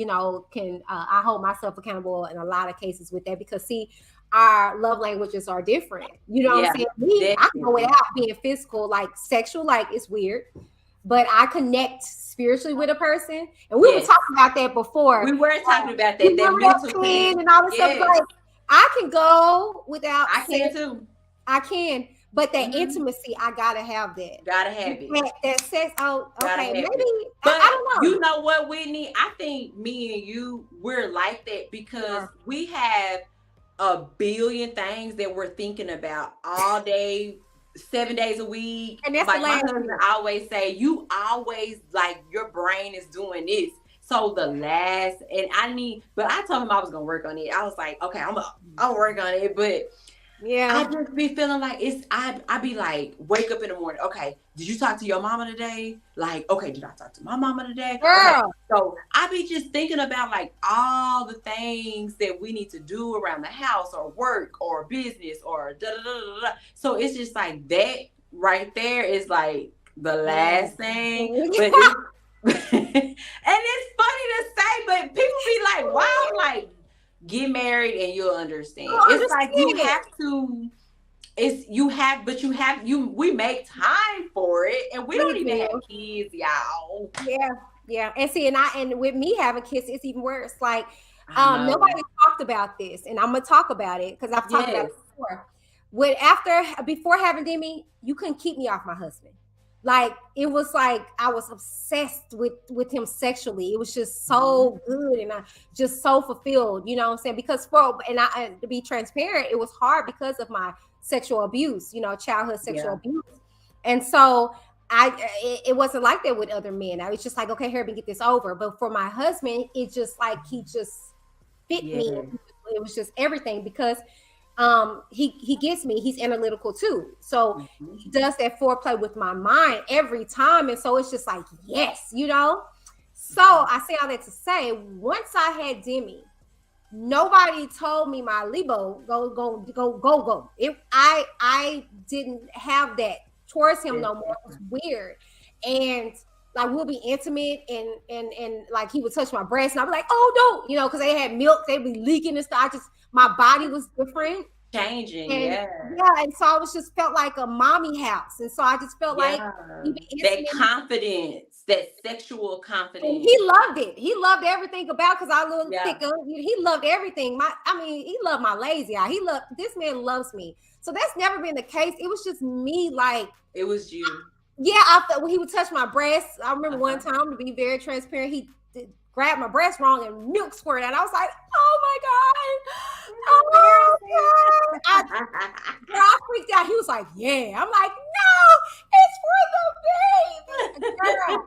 can I hold myself accountable in a lot of cases with that, because see, our love languages are different. You know what I'm saying? I can go without being physical, like sexual, like it's weird. But I connect spiritually with a person. And we were talking about that before. We were talking about that. That mental thing. And all this stuff. Like, I can go without. I can too. I can. But that intimacy, I got to have that. Got to have it. That sex. Oh, okay. Maybe. But I don't know. You know what, Whitney? I think me and you, we're like that because we have a billion things that we're thinking about all day, 7 days a week. And that's like my husband always say, you always like your brain is doing this. So but I told him I was gonna work on it. I was like, okay, I'll work on it. But I just be feeling like I be like, wake up in the morning. Okay, did you talk to your mama today? Like, okay, did I talk to my mama today? Girl. Okay, so I be just thinking about like all the things that we need to do around the house or work or business or da da da da da. So it's just like that right there is like the last thing. But and it's funny to say, but people be like, wow, like, get married and you'll understand. It's like you have to. We make time for it, and we don't even have kids, y'all. Yeah. And see, and with me having kids, it's even worse. Like, nobody talked about this, and I'm gonna talk about it because I've talked about it before. Before having Demi, you couldn't keep me off my husband. Like, it was like I was obsessed with him sexually. It was just so good, and I just so fulfilled. You know what I'm saying? Because to be transparent, it was hard because of my sexual abuse. Childhood sexual abuse, and so it wasn't like that with other men. I was just like, okay, hurry and get this over. But for my husband, it just like he just fit me. It was just everything because he gets me. He's analytical too, so he does that foreplay with my mind every time, and so it's just like yes. So I say all that to say, once I had Demi, nobody told me my libido go. I didn't have that towards him no more. It was weird, and like we'll be intimate, and like he would touch my breast, and I'd be like, oh no, because they had milk, they'd be leaking and stuff. My body was different, changing, and so I was just felt like a mommy house, and so I just felt like that confidence, that sexual confidence. And he loved it. He loved everything about because I look thicker. He loved everything. He loved my lazy eye. This man loves me. So that's never been the case. It was just me. Like it was you. I felt when he would touch my breast. I remember one time, to be very transparent, he grabbed my breast wrong and milk squirted out. I was like, oh my God. Oh my God. I freaked out. He was like, yeah. I'm like, no, it's for the baby. Girl,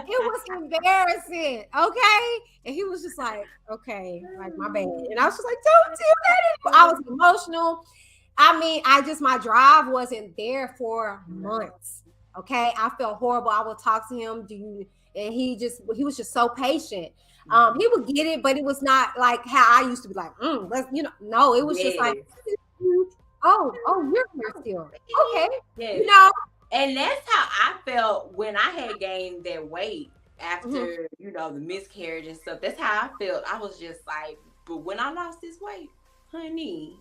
it was embarrassing. Okay. And he was just like, okay, like my baby. And I was just like, don't do that anymore. I was emotional. My drive wasn't there for months. Okay. I felt horrible. I would talk to him. And he was just so patient. He would get it, but it was not like how I used to be like, no, it was just like, oh, you're here still. Okay. And that's how I felt when I had gained that weight after, the miscarriage and stuff. That's how I felt. I was just like, but when I lost this weight, honey,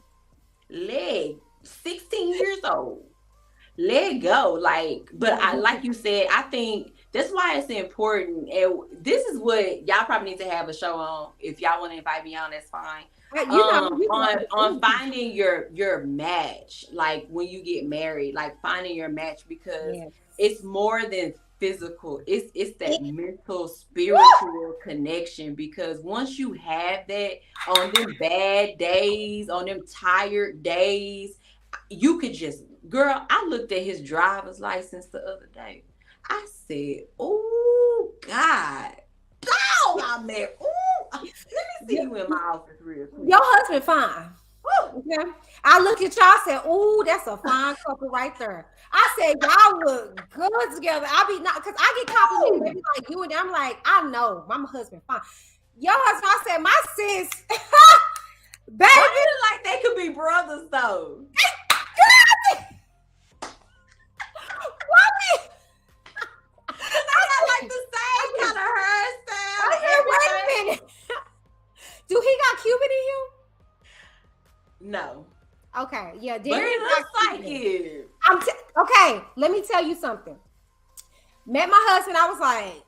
16 years old, let go. Like you said, I think that's why it's important. And this is what y'all probably need to have a show on. If y'all want to invite me on, that's fine. On finding your match, like when you get married, like finding your match, because it's more than physical. It's that mental, spiritual connection. Because once you have that, on them bad days, on them tired days, you could just, girl, I looked at his driver's license the other day. I said, oh God, I'm there. Let me see you in my office real quick. Your husband fine. Okay. I look at y'all, I said, oh, that's a fine couple right there. I said, y'all look good together. Because I get compliments, maybe like you and them. I'm like, I know, my husband fine. Your husband, I said, my sis, baby. I feel like they could be brothers though. Like the same kind of hairstyle. I said, wait a minute. Do he got Cuban in him? No. Okay, yeah. But he looks like it. Okay, let me tell you something. Met my husband, I was like,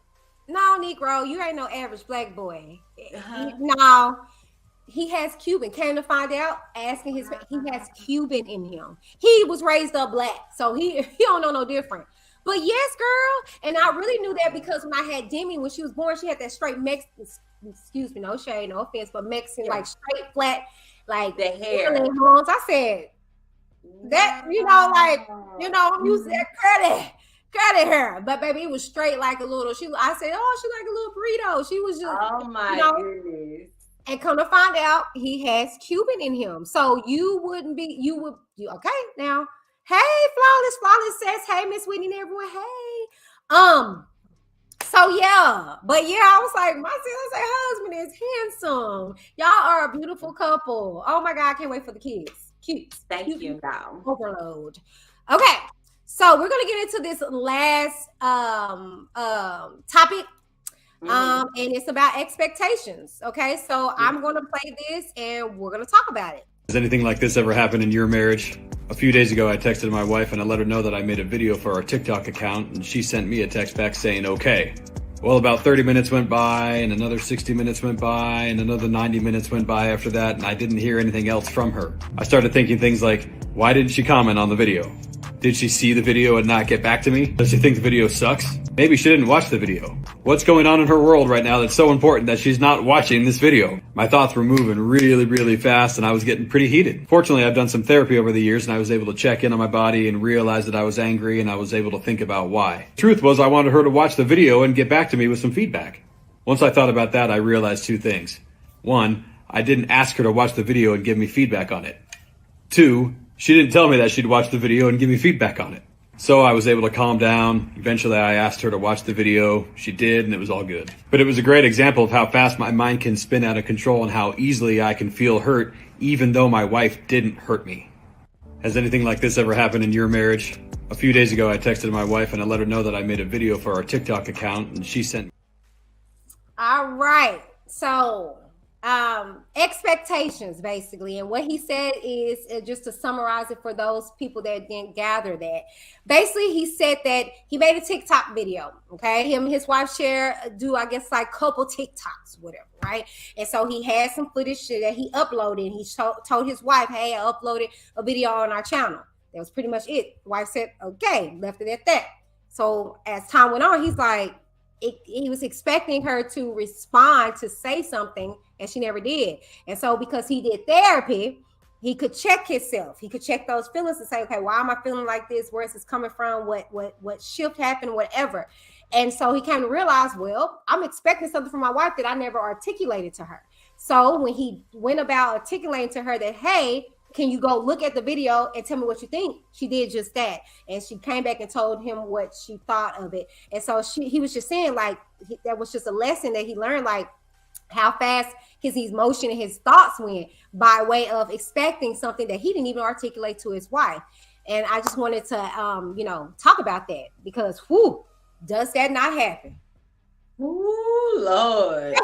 no, Negro, you ain't no average black boy. No, he has Cuban. Came to find out, asking he has Cuban in him. He was raised up black, so he don't know no different. But yes, girl, and I really knew that because when I had Demi, when she was born, she had that straight Mexican, excuse me, no shade, no offense, but Mexican, like straight, flat, like the hair. I said, that, I'm using that credit her. But baby, it was straight like a little, I said, oh, she like a little burrito. She was just, oh my goodness. And come to find out, he has Cuban in him. So you would, okay, now, hey, Flawless says, hey, Miss Whitney and everyone, hey. So yeah, but yeah, I was like, my fiance husband is handsome. Y'all are a beautiful couple. Oh my God, I can't wait for the kids. Cute. Thank you, y'all. Overload. Okay, so we're gonna get into this last topic. And it's about expectations. Okay, so I'm gonna play this and we're gonna talk about it. Has anything like this ever happened in your marriage? A few days ago, I texted my wife and I let her know that I made a video for our TikTok account, and she sent me a text back saying, okay. Well, about 30 minutes went by, and another 60 minutes went by, and another 90 minutes went by after that, and I didn't hear anything else from her. I started thinking things like, why didn't she comment on the video? Did she see the video and not get back to me? Does she think the video sucks? Maybe she didn't watch the video. What's going on in her world right now that's so important that she's not watching this video? My thoughts were moving really, really fast, and I was getting pretty heated. Fortunately, I've done some therapy over the years, and I was able to check in on my body and realize that I was angry, and I was able to think about why. Truth was, I wanted her to watch the video and get back to me with some feedback. Once I thought about that, I realized two things. One, I didn't ask her to watch the video and give me feedback on it. Two, she didn't tell me that she'd watch the video and give me feedback on it. So I was able to calm down. Eventually I asked her to watch the video. She did, and it was all good. But it was a great example of how fast my mind can spin out of control and how easily I can feel hurt even though my wife didn't hurt me. Has anything like this ever happened in your marriage? A few days ago I texted my wife and I let her know that I made a video for our TikTok account, and she sent. All right. So expectations, basically, and what he said is, just to summarize it for those people that didn't gather that, basically he said that he made a TikTok video. Okay, him and his wife do I guess like couple TikToks, whatever, right? And so he had some footage that he uploaded. He told his wife, hey, I uploaded a video on our channel. That was pretty much it. The wife said okay, left it at that. So as time went on, he's like, he was expecting her to respond, to say something, and she never did. And so because he did therapy, he could check himself. He could check those feelings and say, okay, why am I feeling like this? Where is this coming from? What shift happened? Whatever. And so he came to realize, well, I'm expecting something from my wife that I never articulated to her. So when he went about articulating to her that, hey, can you go look at the video and tell me what you think? She did just that. And she came back and told him what she thought of it. And so he was just saying, like, that was just a lesson that he learned, like how fast his emotion and his thoughts went by way of expecting something that he didn't even articulate to his wife. And I just wanted to, talk about that because, whoo, does that not happen? Ooh, Lord. As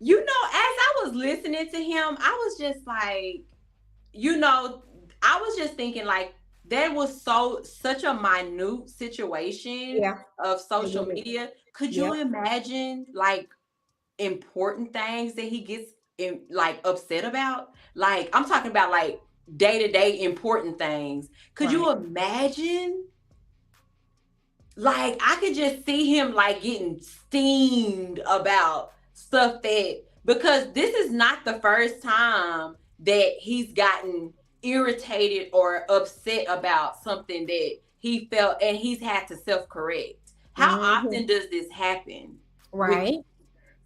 I was listening to him, I was just like, I was just thinking like that was such a minute situation of social media. Could you imagine like important things that he gets upset about? Like I'm talking about like day-to-day important things. Could you imagine? Like I could just see him like getting steamed about stuff because this is not the first time that he's gotten irritated or upset about something that he felt, and he's had to self-correct. How often does this happen? Right.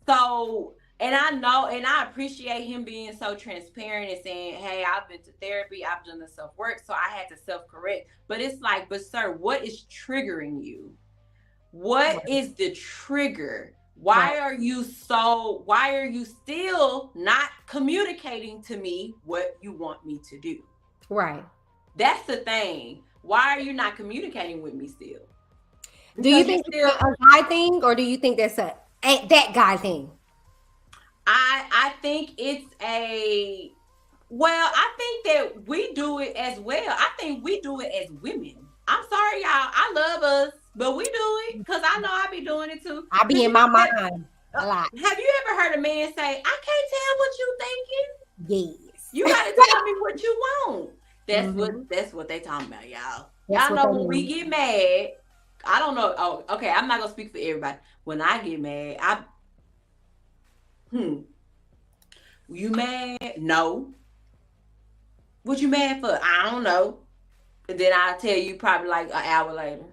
So, and I know, and I appreciate him being so transparent and saying, hey, I've been to therapy, I've done the self-work, so I had to self-correct. But it's like, but sir, what is triggering you? What is the trigger? Why are you still not communicating to me what you want me to do? Right. That's the thing. Why are you not communicating with me still? Do you think it's a guy thing, or do you think that's that guy thing? I think it's I think that we do it as well. I think we do it as women. I'm sorry, y'all. I love us, but we do it because I know I be doing it too. I be in my mind a lot. Have you ever heard a man say, I can't tell what you thinking? Yes. You got to tell me what you want. That's what they talking about, y'all. Y'all know when we get mad, I don't know. Oh, okay. I'm not going to speak for everybody. When I get mad, you mad? No. What you mad for? I don't know. And then I'll tell you probably like an hour later.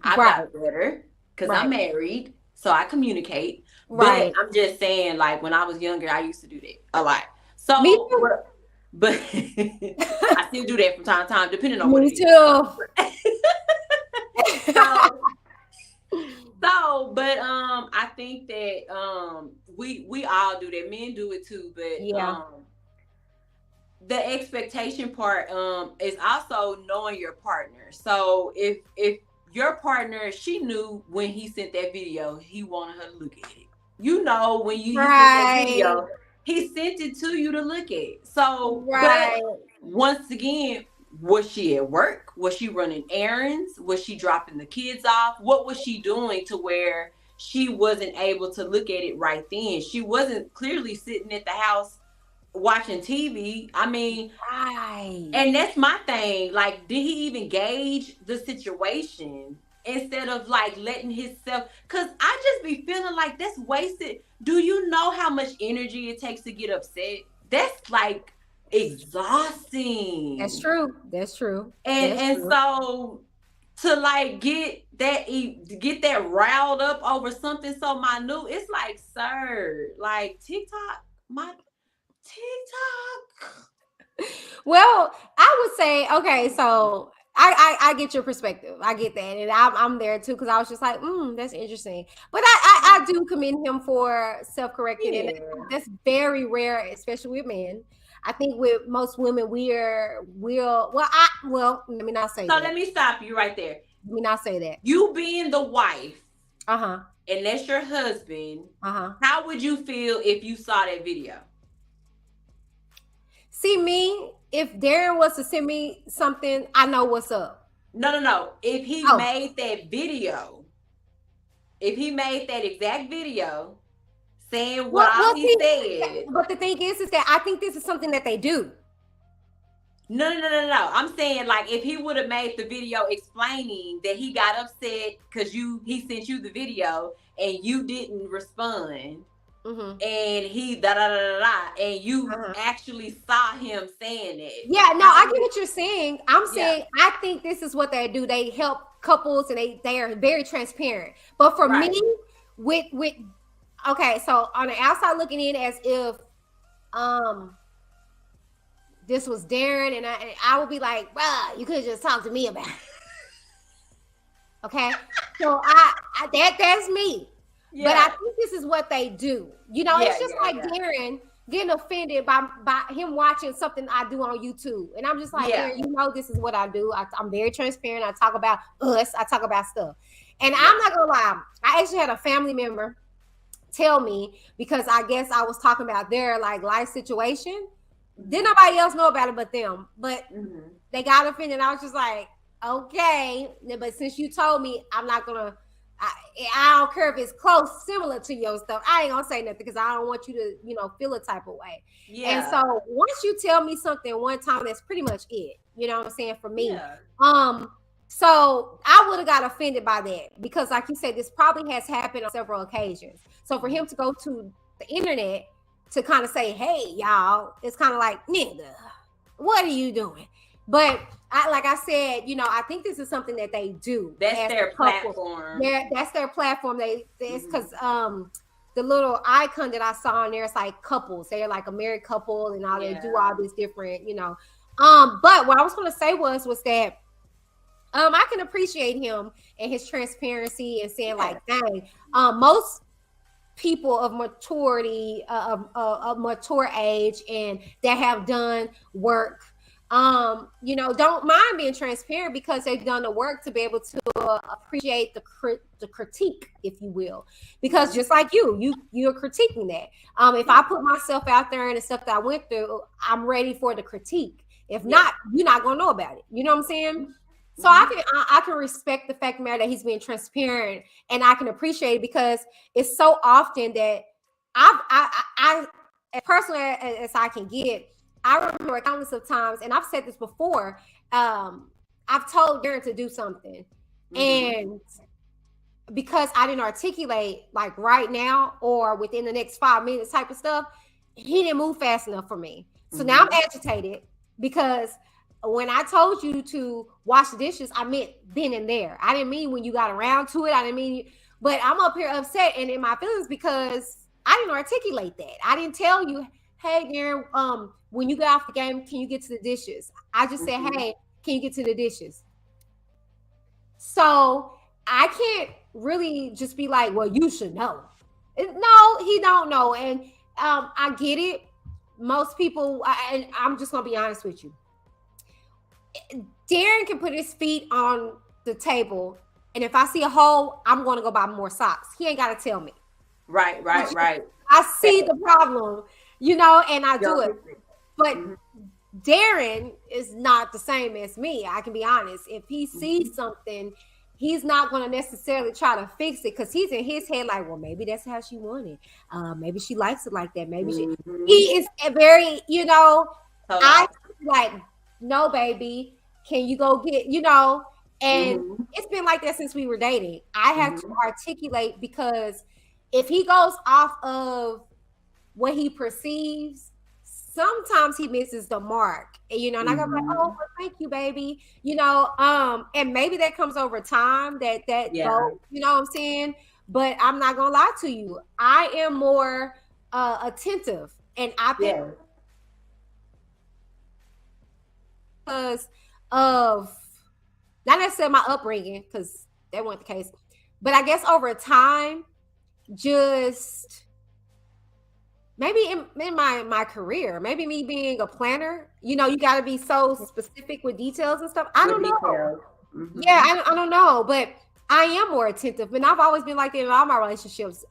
I got better because I'm married, so I communicate. Right. But I'm just saying, like, when I was younger, I used to do that a lot. So, Me too. but I still do that from time to time, depending on what Me it too. is. But I think that we all do that. Men do it too, but yeah. The expectation part is also knowing your partner. So if your partner, she knew when he sent that video, he wanted her to look at it. You know, when you sent that video, he sent it to you to look at. So, but once again, was she at work? Was she running errands? Was she dropping the kids off? What was she doing to where she wasn't able to look at it right then? She wasn't clearly sitting at the house watching TV. I mean, and that's my thing. Like, did he even gauge the situation instead of like letting himself? Because I just be feeling like that's wasted. Do you know how much energy it takes to get upset? That's like exhausting. That's true. And so to like get that riled up over something so minute, it's like, sir, like TikTok. Well, I would say, okay, so I get your perspective. I get that. And I'm there too, because I was just like, that's interesting. But I do commend him for self-correcting. And that's very rare, especially with men. I think with most women, let me not say that. So let me stop you right there. Let me not say that. You being the wife, and that's your husband, how would you feel if you saw that video? See, me, if Darren was to send me something, I know what's up. No. If he made that video, if he made that exact video saying what he said. But the thing is that I think this is something that they do. No. I'm saying, like, if he would have made the video explaining that he got upset because he sent you the video and you didn't respond. And he and you actually saw him saying it. Yeah, no, I get what you're saying. I'm saying I think this is what they do. They help couples and they are very transparent. But for me, with okay, so on the outside looking in, as if this was Darren, and I would be like, bruh, you could have just talked to me about it. Okay, so that's me. Yeah. But I think this is what they do. You know, it's just like Darren getting offended by him watching something I do on YouTube. And I'm just like, Darren, you know, this is what I do. I'm very transparent. I talk about us. I talk about stuff. And I'm not going to lie. I actually had a family member tell me, because I guess I was talking about their like life situation. Didn't nobody else know about it but them. But they got offended. I was just like, okay. But since you told me, I'm not going to. I don't care if it's close, similar to your stuff. I ain't gonna say nothing because I don't want you to, feel a type of way. Yeah. And so once you tell me something one time, that's pretty much it. You know what I'm saying? For me. Yeah. So I would have got offended by that because, like you said, this probably has happened on several occasions. So for him to go to the internet to kind of say, "Hey, y'all," it's kind of like, "Nigga, what are you doing?" But like I said, I think this is something that they do. That's their platform. That's their platform. It's because the little icon that I saw on there, it's like couples. They're like a married couple and all. They do all this different, But what I was going to say was that I can appreciate him and his transparency and saying like, dang, most people of maturity, of mature age, and that have done work. Don't mind being transparent because they've done the work to be able to appreciate the critique, if you will. Because just like you're critiquing that. If I put myself out there and the stuff that I went through, I'm ready for the critique. If not, you're not gonna know about it. You know what I'm saying? So I can respect the fact matter that he's being transparent, and I can appreciate it because it's so often that I as personally as I can get. I remember countless of times, and I've said this before, I've told Darren to do something. And because I didn't articulate like right now or within the next 5 minutes type of stuff, he didn't move fast enough for me. So now I'm agitated because when I told you to wash the dishes, I meant then and there. I didn't mean when you got around to it. I didn't mean But I'm up here upset and in my feelings because I didn't articulate that. I didn't tell you, hey, Darren, when you get off the game, can you get to the dishes? I just said, hey, can you get to the dishes? So I can't really just be like, well, you should know. No, he don't know. And I get it. Most people, and I'm just going to be honest with you. Darren can put his feet on the table, and if I see a hole, I'm going to go buy more socks. He ain't got to tell me. Right. I see the problem, and I do it. But Darren is not the same as me. I can be honest. If he sees something, he's not going to necessarily try to fix it because he's in his head like, well, maybe that's how she wanted. Maybe she likes it like that. Maybe he is a very, I like, no, baby, can you go get, and it's been like that since we were dating. I have to articulate because if he goes off of what he perceives, sometimes he misses the mark, and I go like, oh, well, thank you, baby, and maybe that comes over time that goes, you know what I'm saying? But I'm not gonna lie to you, I am more attentive, and I think because of not necessarily my upbringing, because that wasn't the case, but I guess over time, just maybe in my career, maybe me being a planner, you got to be so specific with details and stuff. I don't know. Yeah, I don't know, but I am more attentive, and I've always been like that in all my relationships.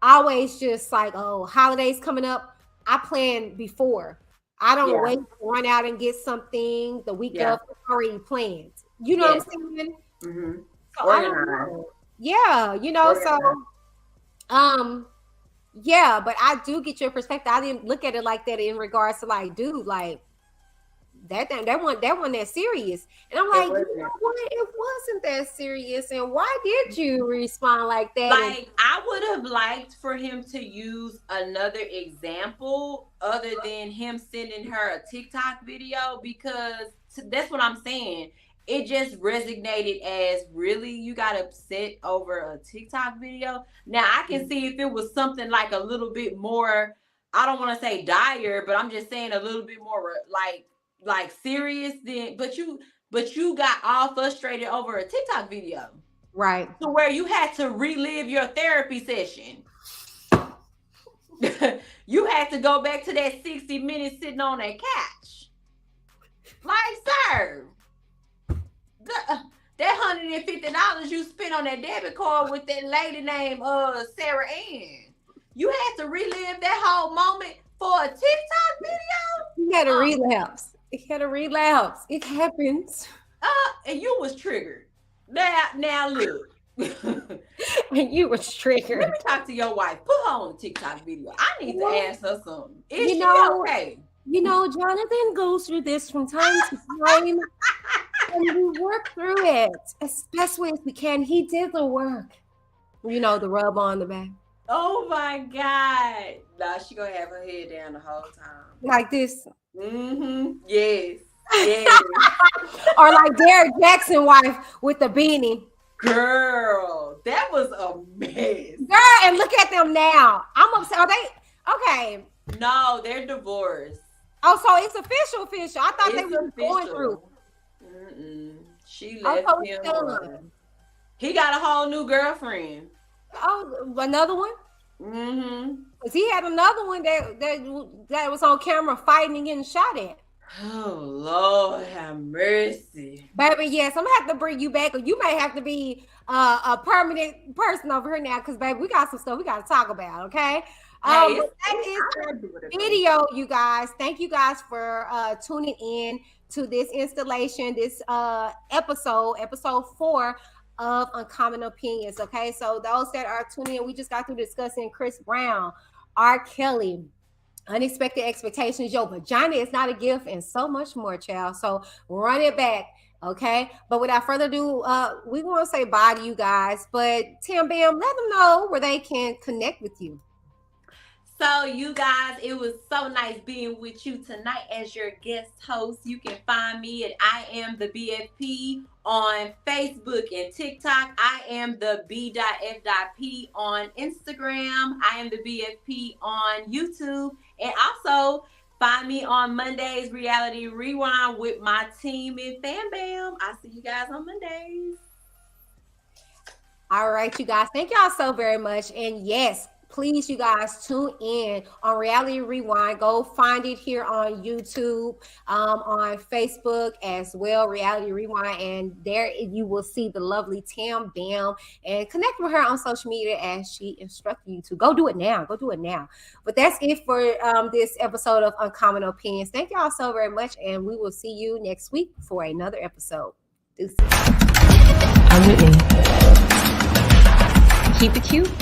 Always just like, oh, holidays coming up, I plan before. I don't wait to run out and get something the week of, already planned. You know what I'm saying? So I don't know. Yeah, so yeah, but I do get your perspective. I didn't look at it like that in regards to like, dude, like that wasn't that serious. And I'm like, you know what? It wasn't that serious. And why did you respond like that? Like, I would have liked for him to use another example other than him sending her a TikTok video, because that's what I'm saying. It just resonated as, really, you got upset over a TikTok video? Now, I can see if it was something like a little bit more, I don't want to say dire, but I'm just saying a little bit more like serious than, but you got all frustrated over a TikTok video. Right. To where you had to relive your therapy session. You had to go back to that 60 minutes sitting on that couch. Like, sir, that $150 you spent on that debit card with that lady named Sarah Ann, you had to relive that whole moment for a TikTok video? You had a relapse. It had a relapse. It happens. And you was triggered. Now look. And you was triggered. Let me talk to your wife. Put her on the TikTok video. I need to ask her something. Is she okay? Jonathan goes through this from time to time. And we work through it as best way as we can. He did the work. The rub on the back. Oh my God. Nah, she gonna have her head down the whole time. Like this. Yes. Or like Derek Jackson wife with the beanie. Girl, that was a mess. Girl, and look at them now. I'm upset. Are they okay? No, they're divorced. Oh, so it's official. I thought they were going through. She left him. He got a whole new girlfriend. Oh, another one? Because he had another one that was on camera fighting and getting shot at. Oh, Lord have mercy. Baby, yes, I'm going to have to bring you back, or you may have to be a permanent person over here now, because, baby, we got some stuff we got to talk about, okay? That is the video, you guys. Thank you guys for tuning in to this installation, this episode 4 of Uncommon Opinions, okay? So those that are tuning in, we just got through discussing Chris Brown, R.Kelly, unexpected expectations, your vagina is not a gift, and so much more, child. So run it back, okay? But without further ado, we want to say bye to you guys. But Tim Bam, let them know where they can connect with you. So you guys, it was so nice being with you tonight as your guest host. You can find me at I Am the BFP on Facebook and TikTok. I Am the B.F.P on Instagram. I Am the BFP on YouTube. And also find me on Mondays, Reality Rewind with my team in Fam Bam. I'll see you guys on Mondays. All right, you guys. Thank y'all so very much. And yes, please, you guys, tune in on Reality Rewind. Go find it here on YouTube, on Facebook as well, Reality Rewind. And there you will see the lovely Tam Bam, and connect with her on social media as she instructed you to. Go do it now. Go do it now. But that's it for this episode of Uncommon Opinions. Thank y'all so very much. And we will see you next week for another episode. Deuces. I'm Whitney. Keep it cute.